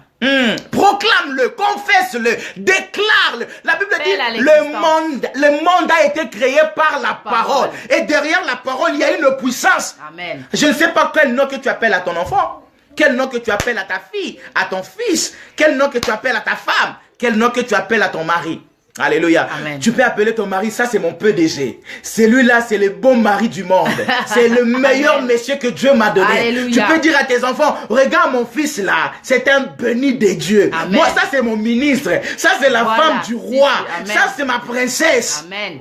Proclame-le, confesse-le, déclare-le. La Bible Fais dit, la le monde a été créé par la parole. Et derrière la parole, il y a une puissance. Amen. Je ne sais pas quel nom que tu appelles à ton enfant, quel nom que tu appelles à ta fille, à ton fils, quel nom que tu appelles à ta femme, quel nom que tu appelles à ton mari. Alléluia. Amen. Tu peux appeler ton mari, ça c'est mon PDG. Celui-là, c'est le bon mari du monde. C'est le meilleur Amen. monsieur que Dieu m'a donné. Alléluia. Tu peux dire à tes enfants, regarde mon fils là, c'est un béni de Dieu. Amen. Moi, ça c'est mon ministre. Ça c'est la Voilà. femme du roi. Amen. Ça c'est ma princesse. Amen.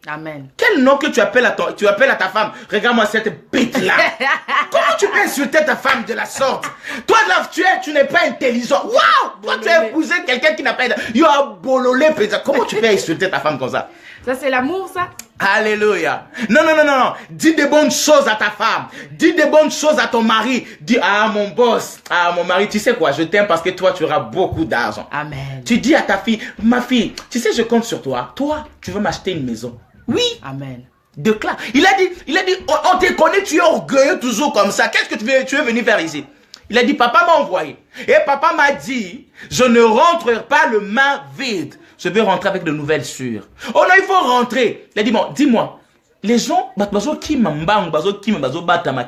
Amen. Quel nom que tu appelles à ta femme? Regarde-moi cette bête-là. Comment tu peux insulter ta femme de la sorte? Toi, là, tu n'es pas intelligent. Waouh! Toi, tu as épousé quelqu'un qui n'a pas... You are bololé, peut-être. Comment tu peux insulter ta femme comme ça? Ça, c'est l'amour, ça? Alléluia. Non. Dis des bonnes choses à ta femme. Dis des bonnes choses à ton mari. Dis, ah, mon boss, ah, mon mari, tu sais quoi, je t'aime parce que toi, tu auras beaucoup d'argent. Amen. Tu dis à ta fille, ma fille, tu sais, je compte sur toi. Toi, tu veux m'acheter une maison. Oui. Amen. Déclare. Il a dit, on te connaît, tu es orgueilleux toujours comme ça. Qu'est-ce que tu es venu faire ici? Il a dit, papa m'a envoyé. Et papa m'a dit, je ne rentrerai pas le main vide. Je vais rentrer avec de nouvelles sûres. Oh non, il faut rentrer. Il a dit, bon, dis-moi, les gens,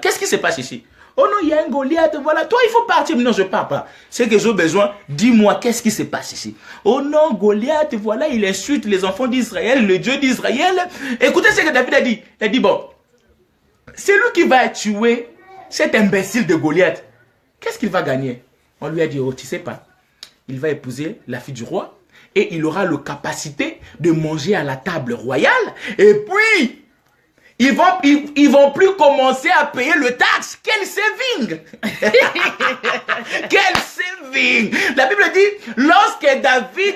qu'est-ce qui se passe ici? Oh non, il y a un Goliath, voilà. Toi, il faut partir. Non, je ne pars pas. C'est que j'ai besoin. Dis-moi, qu'est-ce qui se passe ici? Oh non, Goliath, voilà, il insulte les enfants d'Israël, le Dieu d'Israël. Écoutez ce que David a dit. Il a dit, bon, c'est lui qui va tuer cet imbécile de Goliath. Qu'est-ce qu'il va gagner? On lui a dit, oh, tu sais pas. Il va épouser la fille du roi et il aura la capacité de manger à la table royale. Et puis, ils vont plus commencer à payer le taxe. Quel saving! Quel saving! La Bible dit, lorsque David,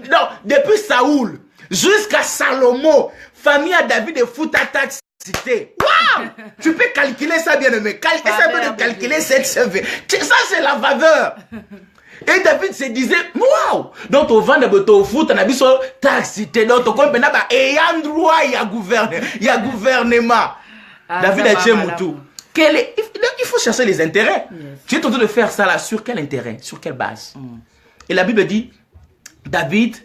non, depuis Saoul jusqu'à Salomon, famille à David de fout à taxe. Waouh! Tu peux calculer ça, bien aimé. Essaye de calculer cette saving. Ça, c'est la faveur. Et David se disait, waouh! Donc, au vent de bateau foot, on a vu ça, taxité. Donc, on a dit, et il y a un droit, il y a gouvernement. David a tué Moutou. Il faut chercher les intérêts. Yes. Tu es en train de faire ça là, sur quel intérêt? Sur quelle base? Et la Bible dit, David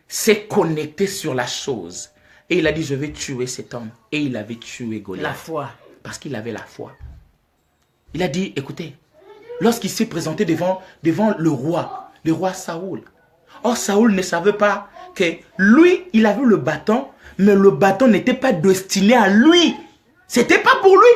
s'est connecté sur la chose. Et il a dit, je vais tuer cet homme. Et il avait tué Goliath. La foi. Parce qu'il avait la foi. Il a dit, écoutez, lorsqu'il s'est présenté devant le roi Saoul. Or, Saoul ne savait pas que lui, il avait le bâton, mais le bâton n'était pas destiné à lui. C'était pas pour lui.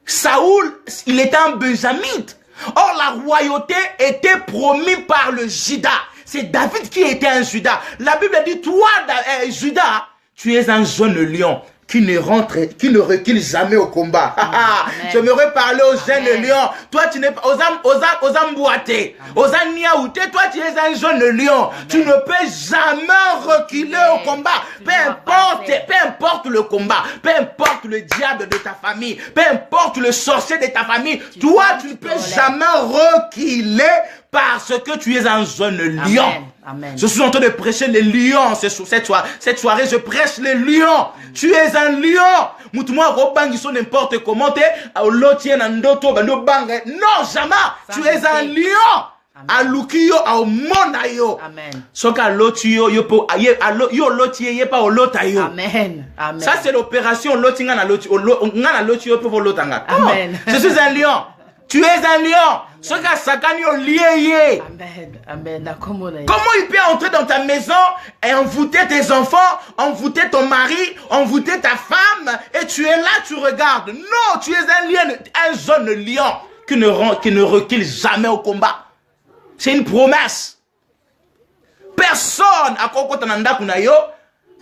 Saoul, il était un benjamite. Or, la royauté était promise par le Juda. C'est David qui était un Judas. La Bible dit, toi, Judas, tu es un jeune lion qui ne recule jamais au combat. J'aimerais parler aux jeunes lions. Toi, tu n'es pas aux amboîtés, aux niaoutés. Toi, tu es un jeune lion. Amen. Tu ne peux jamais reculer au combat. Peu importe le combat, peu importe le diable de ta famille, peu importe le sorcier de ta famille, toi, tu ne peux jamais reculer parce que tu es un jeune lion. Amen. Amen. Je suis en train de prêcher les lions cette soirée, je prêche les lions. Tu es un lion. N'importe comment. Non, jamais. Tu es un lion. Alukiyo au monayo. Amen. Soka lotiyo yo lotiye pa olotayo. Amen. Amen. Ça c'est l'opération lotinga na lotiyo pour lotanga. Amen. Je suis un lion. Tu es un lion. Soka sakani o lié. Amen. Amen. Comment il peut entrer dans ta maison et envoûter tes enfants, envoûter ton mari, envoûter ta femme et tu es là, tu regardes. Non, tu es un lion, un jeune lion qui ne recule jamais au combat. C'est une promesse. Personne à Kokotananda Kunayo,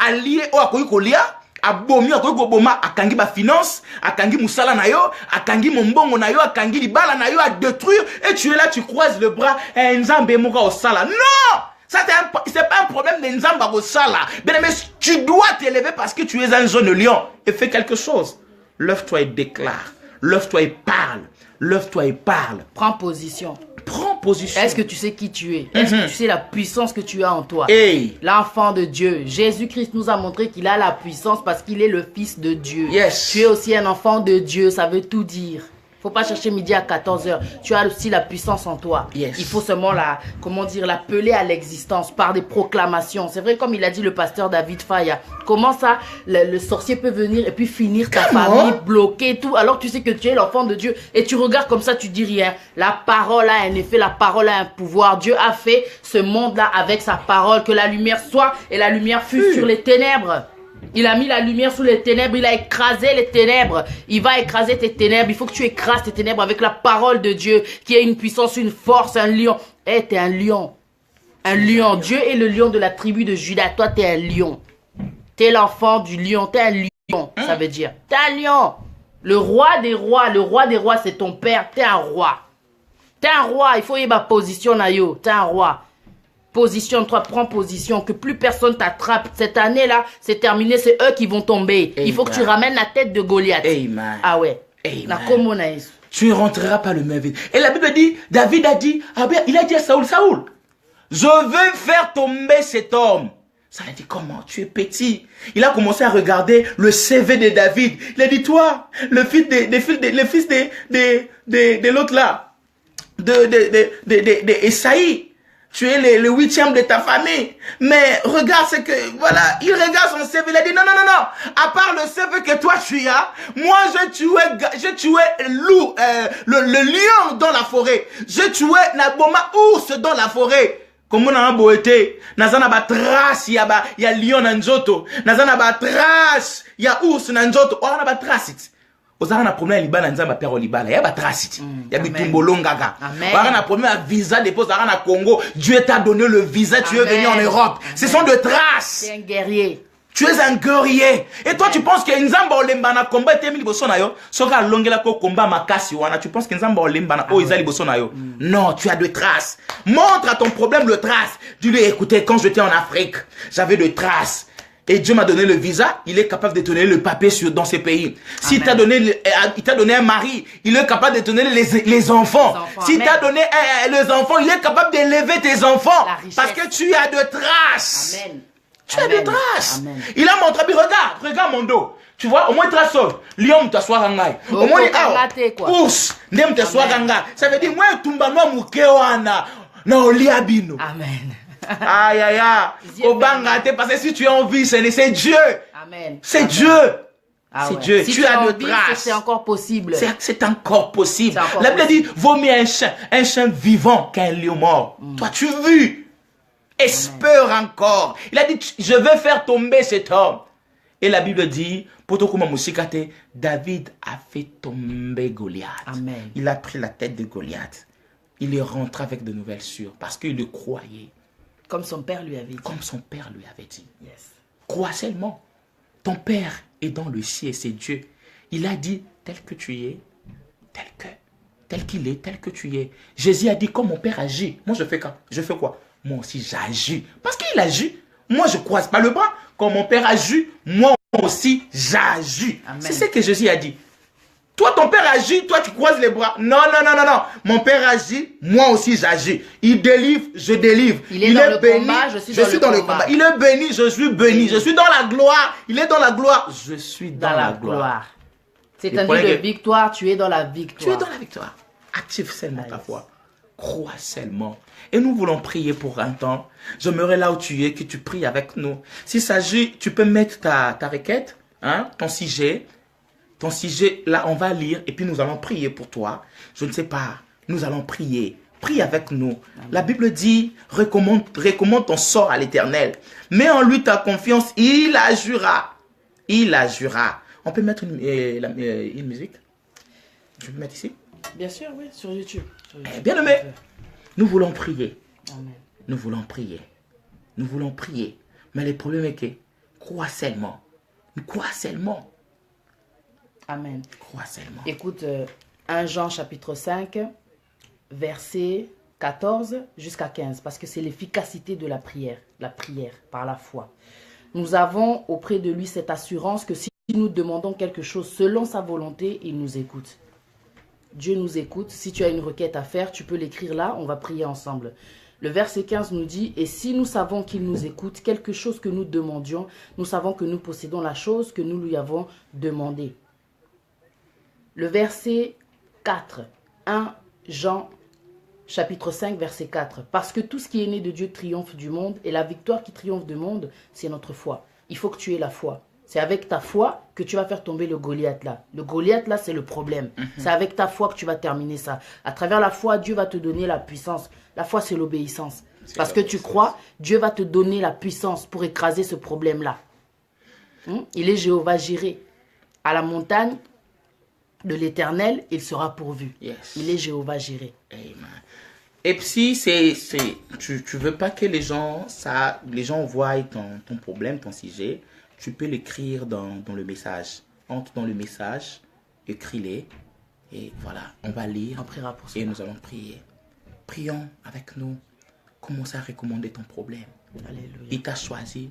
allié au Akoikolia, abomi akoiko boma akangi ba finance, akangi musala nayo, akangi mombongo nayo, akangi libala nayo à détruire et tu es là, tu croises le bras et nzambe moka au sala. Non! Ça c'est pas un problème de nzamba au sala. Mais tu dois t'élever parce que tu es un jeune lion et fais quelque chose. Lève-toi et déclare. Lève-toi et parle. Lève-toi et parle. Prends position. Prends position. Est-ce que tu sais qui tu es? Est-ce que tu sais la puissance que tu as en toi? Hey. L'enfant de Dieu. Jésus-Christ nous a montré qu'il a la puissance parce qu'il est le Fils de Dieu. Yes. Tu es aussi un enfant de Dieu. Ça veut tout dire. Faut pas chercher midi à 14h. Tu as aussi la puissance en toi. Yes. Il faut seulement l'appeler à l'existence par des proclamations. C'est vrai comme il a dit le pasteur David Faya. Comment ça, le sorcier peut venir et puis finir ta famille, bloquer tout, alors tu sais que tu es l'enfant de Dieu et tu regardes comme ça, tu dis rien. La parole a un effet, la parole a un pouvoir. Dieu a fait ce monde-là avec sa parole, que la lumière soit et la lumière fut sur les ténèbres. Il a mis la lumière sous les ténèbres, il a écrasé les ténèbres. Il va écraser tes ténèbres. Il faut que tu écrases tes ténèbres avec la parole de Dieu, qui a une puissance, une force, un lion. T'es un lion. Un lion. Dieu est le lion de la tribu de Juda. Toi, t'es un lion. T'es l'enfant du lion. T'es un lion, ça veut dire. T'es un lion. Le roi des rois, c'est ton père. T'es un roi. T'es un roi. Il faut y avoir position, Nayo. T'es un roi. Positionne-toi, prends position, que plus personne t'attrape. Cette année-là, c'est terminé, c'est eux qui vont tomber. Amen. Il faut que tu ramènes la tête de Goliath. Amen. Ah ouais. Amen. Tu ne rentreras pas le même vide. Et la Bible dit, David a dit, il a dit à Saoul, je veux faire tomber cet homme. Ça a dit, comment? Tu es petit. Il a commencé à regarder le CV de David. Il a dit, toi, le fils de l'autre là, de Esaïe. Tu es le 8e de ta famille. Mais regarde ce que, voilà, il regarde son CV, il a dit, non. À part le CV que toi tu as, moi je tuais loup, le lion dans la forêt. Je tuais Naboma ours dans la forêt. Comme on a un beau été, nazana ba trace, y a lion nanjoto. Nazana ba trace, y a ours nanjoto. On a ba trace. Ozara na problème libala nzamba père libala ya ba trace. Ya bitumbolongaga. Ozara na problème à visa dépôt ozara na Congo. Dieu t'a donné le visa, tu es venu en Europe. Amen. Ce sont de traces. Tu es un guerrier. Tu es un guerrier. Et toi tu penses que nzamba olemba na combat était mis liboso na yo. Soka longela ko combat makasi wana. Tu penses que nzamba olemba na o izali liboso na yo. Non, tu as de traces. Montre à ton problème le trace. Dis-lui écoutez, quand j'étais en Afrique, j'avais de traces. Et Dieu m'a donné le visa, il est capable de donner le papier dans ces pays. S'il t'a donné, il t'a donné un mari, il est capable de donner les enfants. S'il t'a donné les enfants, il est capable d'élever tes enfants. Parce que tu as de traces. Amen. Tu as de traces. Amen. Il a montré, regarde mon dos. Tu vois, au moins trace, lion t'assoit rangai. Au moins, ours, nem t'assoit rangai. Ça veut dire, moi, tumbano mukewana, na oliabino. Amen. Aïe, aïe, aïe. Parce que si tu es en vie, c'est Dieu. Amen. C'est Dieu. Ah c'est ouais. Dieu. Si tu as de traces. C'est encore possible. C'est encore possible. La Bible dit, vaut mieux un chien vivant qu'un lion mort. Toi, tu vis. Espère encore. Il a dit, je veux faire tomber cet homme. Et la Bible dit, David a fait tomber Goliath. Amen. Il a pris la tête de Goliath. Il est rentré avec de nouvelles sûres parce qu'il le croyait. Comme son père lui avait dit. Comme son père lui avait dit. Yes. Crois seulement. Ton père est dans le ciel, c'est Dieu. Il a dit, tel que tu es, tel qu'il est, tel que tu es. Jésus a dit, comme mon père agit, moi je fais quoi? Moi aussi j'agis. Parce qu'il agit. Moi je ne croise pas le bras. Quand mon père agit, moi aussi j'agis. C'est ce que Jésus a dit. Toi, ton père agit, toi tu croises les bras. Non. Mon père agit, moi aussi j'agis. Il délivre, je délivre. Il est dans le béni, combat, je suis dans le combat. Il est béni, je suis béni. Je suis dans la gloire. Il est dans la gloire. Je suis dans la gloire. C'est-à-dire de victoire, tu es dans la victoire. Tu es dans la victoire. Active seulement ta foi. Crois seulement. Et nous voulons prier pour un temps. J'aimerais là où tu es, que tu pries avec nous. S'il s'agit, tu peux mettre ta requête, hein, ton sujet. Ton sujet, là, on va lire et puis nous allons prier pour toi. Je ne sais pas, nous allons prier. Prie avec nous. La Bible dit, recommande ton sort à l'Éternel. Mets en lui ta confiance, il agira. Il agira. On peut mettre une musique? Tu peux mettre ici? Bien sûr, oui, sur YouTube. Bien aimé, nous voulons prier. Amen. Nous voulons prier. Nous voulons prier. Mais le problème est que, crois seulement. Crois seulement. Amen. Crois seulement. Écoute, 1 Jean chapitre 5, verset 14 jusqu'à 15, parce que c'est l'efficacité de la prière par la foi. Nous avons auprès de lui cette assurance que si nous demandons quelque chose selon sa volonté, il nous écoute. Dieu nous écoute. Si tu as une requête à faire, tu peux l'écrire là, on va prier ensemble. Le verset 15 nous dit, « Et si nous savons qu'il nous écoute, quelque chose que nous demandions, nous savons que nous possédons la chose que nous lui avons demandée. » Le verset 4, 1 Jean chapitre 5, verset 4. « Parce que tout ce qui est né de Dieu triomphe du monde, et la victoire qui triomphe du monde, c'est notre foi. » Il faut que tu aies la foi. C'est avec ta foi que tu vas faire tomber le Goliath là. Le Goliath là, c'est le problème. C'est avec ta foi que tu vas terminer ça. À travers la foi, Dieu va te donner la puissance. La foi, c'est l'obéissance. Parce que tu crois, Dieu va te donner la puissance pour écraser ce problème là. Il est Jéhovah Jireh. À la montagne de l'Éternel, il sera pourvu. Yes. Il est Jéhovah Jireh. Amen. Et puis, tu veux pas que les gens voient ton problème, ton sujet, tu peux l'écrire dans le message. Entre dans le message, écris-les, et voilà, on va lire. On priera pour cela. Et nous allons prier. Prions avec nous. Commencez à recommander ton problème. Alléluia. Il t'a choisi.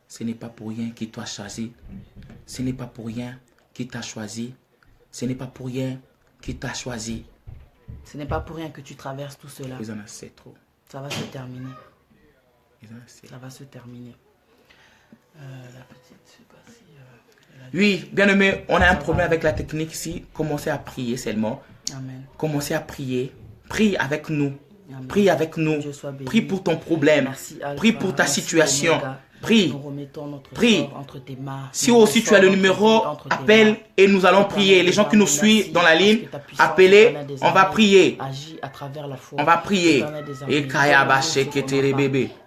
Ce n'est pas pour rien qu'il t'a choisi. Ce n'est pas pour rien qu'il t'a choisi. Ce n'est pas pour rien qu'il t'a choisi. Ce n'est pas pour rien que tu traverses tout cela. Ils en ont assez trop. Ça va se terminer. Ils en ont assez. Ça va se terminer. La petite, je sais pas si... Oui, bien aimé, on a un problème avec la technique ici. Commencez à prier seulement. Amen. Commencez à prier. Prie avec nous. Amen. Prie avec nous. Dieu soit béni. Prie pour ton problème. Merci, Alpha. Prie pour ta Merci, situation. Omega. Prie. Nous remettons notre Prie. sort entre tes mains. Si aussi tu as le numéro, appelle et nous allons prier. Les gens qui nous suivent dans la ligne, appelez, on va prier. Agis à travers la foi. On va prier. Et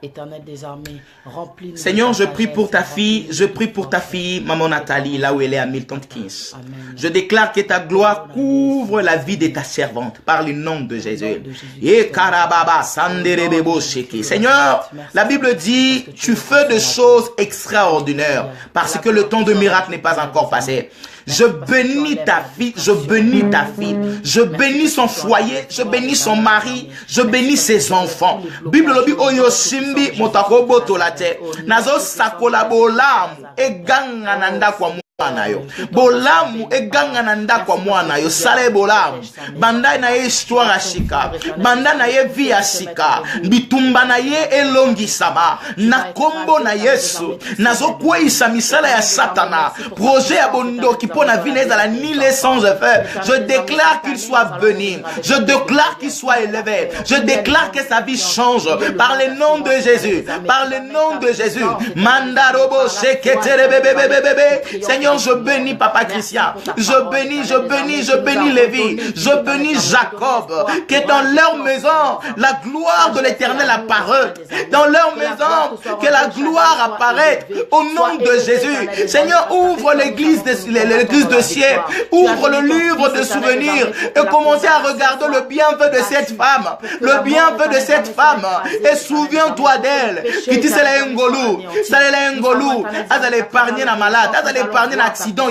Éternel des armées, remplis-nous. Seigneur, de je ta prie pour ta sagesse, fille, remplis-nous je de prie ta pour ta force. fille, maman Nathalie, là où elle est à Milton Keynes. Amen. Je déclare que ta gloire couvre la vie de ta servante par le nom de Jésus. Et karababa, sanderebebo sheke. Seigneur, la Bible dit, tu fais des choses extraordinaires parce que le temps de miracle n'est pas encore passé. Je bénis ta fille, je bénis ta fille, je bénis son foyer, je bénis son mari, je bénis ses enfants. Bible lobi oyo simbi motakobo tolate. Nazo sakola bolamu eganga nanda kwa mwana yo. Bolamu eganga nanda kwa mwana yo. Sale bolamu. Banda na ye histoire ashika. Banda na ye vie ashika. Bitumba na ye elongi sama. Na kombo na Yesu. Nazo kweisa misala ya Satana. Projet ya bondoki pona vie nezala nile sans effet. Je déclare qu'il soit béni. Je déclare qu'il soit élevé. Je déclare que sa vie change. Par le nom de Jésus. Par le nom de Jésus. Mandarobo sheketere bebe bebe bebe. Seigneur, Seigneur, je bénis Papa Christian. Je bénis Lévi. Je bénis Jacob. Que dans leur maison, la gloire de l'Éternel apparaît. Dans leur maison, que la gloire apparaît. Au nom de Jésus. Seigneur, ouvre l'église de ciel. Ouvre le livre de souvenirs. Et commencez à regarder le bienfait de cette femme. Le bienfait de cette femme. Et souviens-toi d'elle. Qui dit c'est la Ngolou. C'est la Ngolou. Elle allait épargner la malade. Elle allait épargner l'accident. Au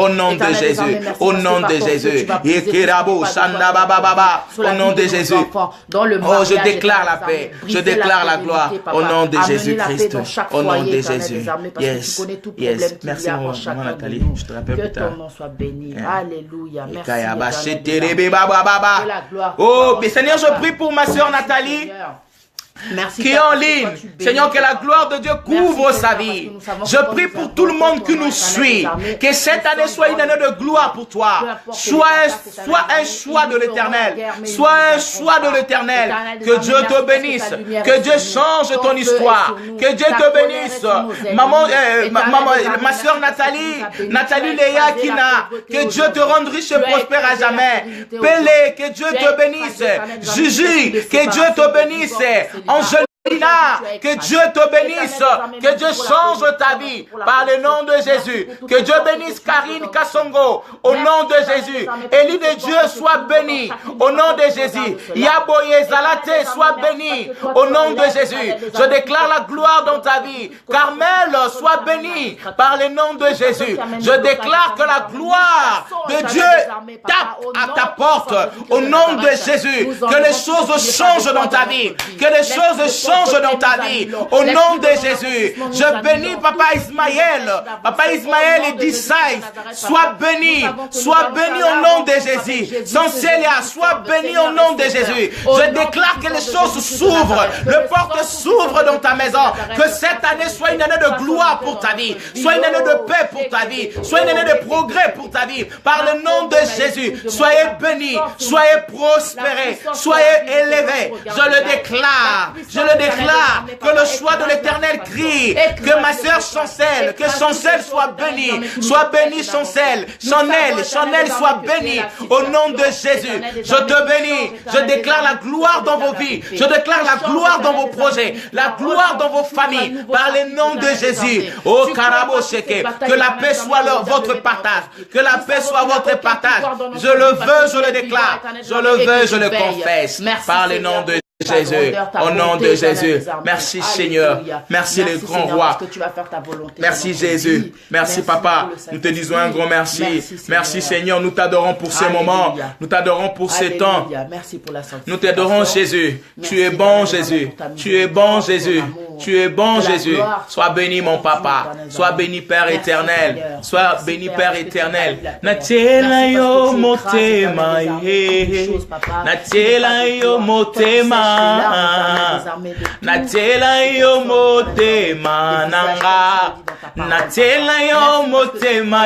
nom de Jésus. Au nom de Jésus. Au nom de Jésus. Oh, je déclare la paix. Je déclare la gloire. Au nom de Jésus-Christ. Au nom de Jésus. Yes. Yes. Merci, maman Nathalie. Je te rappelle plus tard. Que ton nom soit béni. Alléluia. Merci. Oh, mais Seigneur, je prie pour ma soeur Nathalie. Merci, qui est en ligne. Seigneur, que la gloire de Dieu couvre sa vie. Je prie pour tout le monde qui nous suit. Que cette année soit une année de gloire pour toi. Soit un choix de l'Éternel. Soit un choix de l'Éternel. Que Dieu te bénisse. Que Dieu change ton histoire. Que Dieu te bénisse. Maman, ma soeur Nathalie Léa Kina, que Dieu te rende riche et prospère à jamais. Pélé, que Dieu te bénisse. Gigi, que Dieu te bénisse. Angelina, que Dieu te bénisse, que Dieu change ta vie par le nom de Jésus. Que Dieu bénisse Karine Kassongo au nom de Jésus. Élie de Dieu soit béni au nom de Jésus. Yaboye Zalate soit béni au nom de Jésus. Je déclare la gloire dans ta vie. Carmel soit béni par le nom de Jésus. Je déclare que la gloire de Dieu tape à ta porte au nom de Jésus. Que les choses changent dans ta vie. Que les choses changent dans ta vie au nom de Jésus. Je bénis Papa Ismaël. Papa Ismaël et Dissaïs, sois béni au nom de Jésus. Sancélia, sois béni au nom de Jésus. Je déclare que les choses s'ouvrent, les portes s'ouvrent dans ta maison. Que cette année soit une année de gloire pour ta vie, soit une année de paix pour ta vie, soit une année de progrès pour ta vie. Par le nom de Jésus, soyez bénis, soyez prospérés, soyez élevés. Je le déclare. Je le déclare que le choix de l'Éternel crie, que ma sœur Chancel, que Chancel soit bénie, Chancel, Chanel soit bénie au nom de Jésus. Je te bénis, je déclare la gloire dans vos vies, je déclare la gloire dans vos projets, la gloire dans vos familles, par le nom de Jésus. Oh Karabo Sheke, que la paix soit votre partage, que la paix soit votre partage. Je le veux, je le déclare, je le veux, je le confesse, par le nom de Jésus, au nom de Jésus. Merci Seigneur, merci le grand roi. Merci Jésus, merci Papa. Nous te disons un grand merci. Merci Seigneur, nous t'adorons pour ce moment, nous t'adorons pour ce temps. Nous t'adorons Jésus. Tu es bon Jésus, tu es bon Jésus, tu es bon Jésus. Sois béni mon Papa, sois béni Père éternel, sois béni Père éternel. Natela yo motema, natela yo motema. Natela yo motema nanga, natela yo motema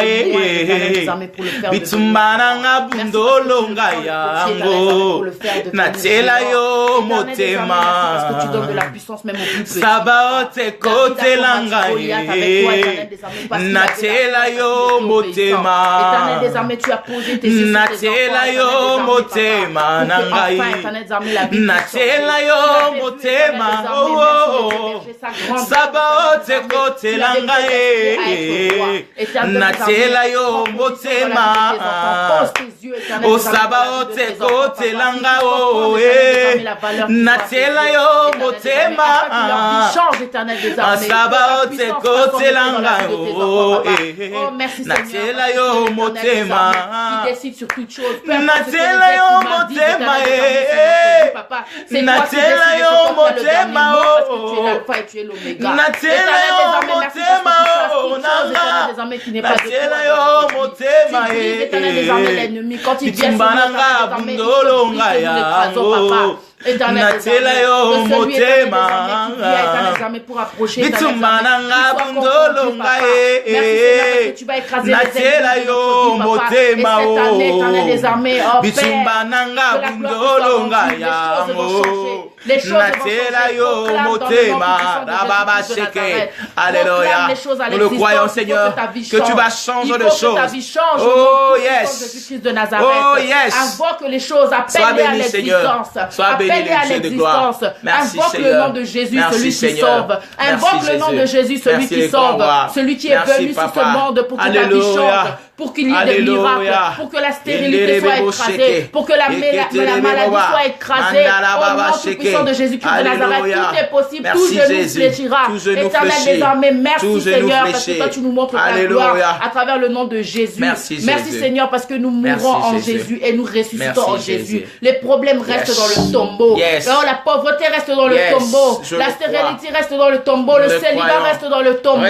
bitumba nanga bundolo yango, natela yo motema sabaote kote langa natela yo motema, natela yo motema nanga natela yo motema sabaote kote langa natela yo motema o sabaote kote langa natela yo motema sabaote kote langa natela yo motema natela yo motema natela yo motema natela yo motema natela yo motema quand il vient bundolo ngaya Éternel des Natela armées, yo que celui, éternel des motema. armées, qui vient, éternel des armées, pour approcher, éternel des armées, Bitumananga qu'il soit bundolo confondu, papa. ngae. Merci Seigneur parce que tu vas écraser les Natela ennemis de yo notre vie, papa. motema Et cette année, éternel des armées, oh Père, Bitumananga que la gloire te soit bundolo rendue, les choses vont changer. Les choses vont Natela changer. yo Proclame dans le nom motema. puissant de Rababa Jésus-Christ de sheke. Nazareth. Alléluia. Proclame les choses à Nous le l'existence. croyons, Il faut Seigneur, ta vie que tu vas change. changer Il de faut que ta choses. vie change au Oh, nom puissant yes. de Jésus-Christ de Nazareth. Oh, yes. Invoque les choses, Sois appelle-les à béni, Seigneur. l'existence. Sois béni, Appelle-les à le Dieu de gloire. l'existence. Merci, Invoque le Seigneur. nom de Jésus, Merci, celui qui Seigneur. sauve. Invoque Merci, le nom de Jésus. Jésus, celui Merci, qui les grands sauve. rois. Celui qui est Merci, venu sur ce Papa. monde pour que ta vie Alléluia. change, pour qu'il y ait des Alléluia. miracles, pour que la stérilité soit écrasée, pour que la maladie soit écrasée. Au nom tout puissant de Jésus-Christ de Nazareth, tout est possible, tout genou fléchira. Éternel des armées, merci Seigneur, parce que toi tu nous montres ta gloire à travers le nom de Jésus. Merci, Seigneur, parce que nous mourons en Jésus et nous ressuscitons en Jésus. Les problèmes restent dans le tombeau. La pauvreté reste dans le tombeau. La stérilité reste dans le tombeau. Le célibat reste dans le tombeau.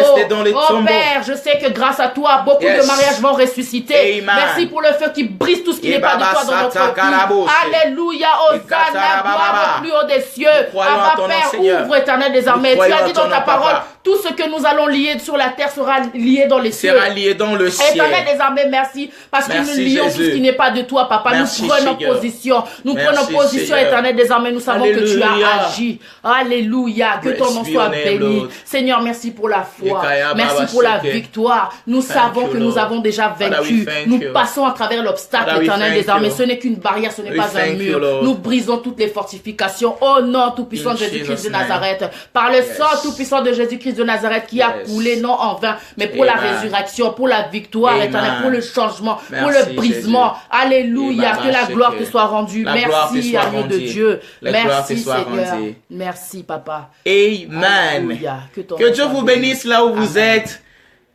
Oh Père, je sais que grâce à toi, beaucoup de mariages vont ressusciter. Merci pour le feu qui brise tout ce qui n'est pas de toi dans notre vie. Alléluia, Hosanna, gloire au plus haut des cieux. Abba Père, ouvre éternel des armées. Tu as dit dans ta parole, tout ce que nous allons lier sur la terre sera lié dans les cieux. Sera lié dans le ciel. Éternel des armées, merci. Parce que nous lions tout ce qui n'est pas de toi, papa. Nous prenons position. Nous prenons position, éternel des armées. Nous savons que tu as agi. Alléluia. Que ton nom soit béni. Seigneur, merci pour la foi. Merci pour la victoire. Nous savons que nous avons déjà vaincu. Nous passons à travers l'obstacle, éternel des armées. Ce n'est qu'une barrière, ce n'est pas un mur. Nous brisons toutes les fortifications. Au nom tout-puissant de Jésus-Christ de Nazareth. Par le sang tout-puissant de Jésus-Christ de Nazareth qui a coulé, non en vain, mais pour la résurrection, pour la victoire, éternel, pour le changement, pour le brisement. Alléluia. Que la gloire te soit rendue. Merci, agneau de Dieu. Merci, Seigneur. Merci, Papa. Amen. Que Dieu vous bénisse là où vous êtes.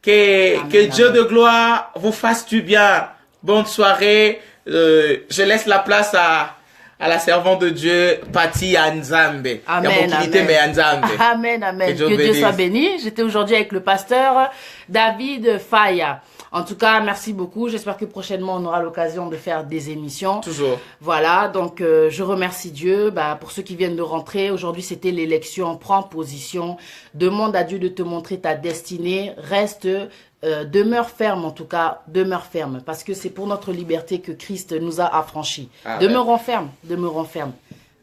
Que Dieu de gloire vous fasse du bien. Bonne soirée. Je laisse la place à la servante de Dieu, Pati Anzambe. Amen, amen. Amen. Que Dieu soit béni. J'étais aujourd'hui avec le pasteur David Faya. En tout cas, merci beaucoup. J'espère que prochainement, on aura l'occasion de faire des émissions. Toujours. Voilà, donc je remercie Dieu. Pour ceux qui viennent de rentrer, aujourd'hui, c'était l'élection. Prends position. Demande à Dieu de te montrer ta destinée. Reste... demeure ferme, en tout cas, demeure ferme, parce que c'est pour notre liberté que Christ nous a affranchis. Demeurons fermes, demeurons fermes.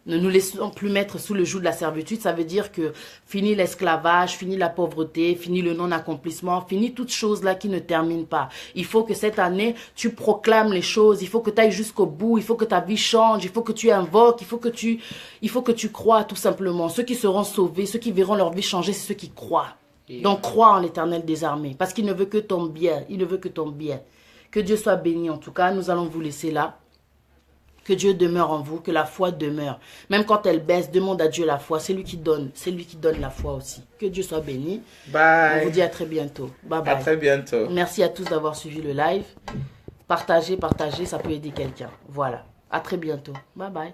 Ne nous laissons plus mettre sous le joug de la servitude. Ça veut dire que fini l'esclavage, fini la pauvreté, fini le non-accomplissement, fini toutes choses là qui ne terminent pas. Il faut que cette année, tu proclames les choses. Il faut que tu ailles jusqu'au bout. Il faut que ta vie change. Il faut que tu invoques. Il faut que tu crois tout simplement. Ceux qui seront sauvés, ceux qui verront leur vie changer, c'est ceux qui croient. Donc crois en l'Éternel des armées, parce qu'il ne veut que ton bien, il ne veut que ton bien. Que Dieu soit béni en tout cas, nous allons vous laisser là. Que Dieu demeure en vous, que la foi demeure. Même quand elle baisse, demande à Dieu la foi, c'est lui qui donne la foi aussi. Que Dieu soit béni. Bye. On vous dit à très bientôt. Bye bye. À très bientôt. Merci à tous d'avoir suivi le live. Partagez, ça peut aider quelqu'un. Voilà. À très bientôt. Bye bye.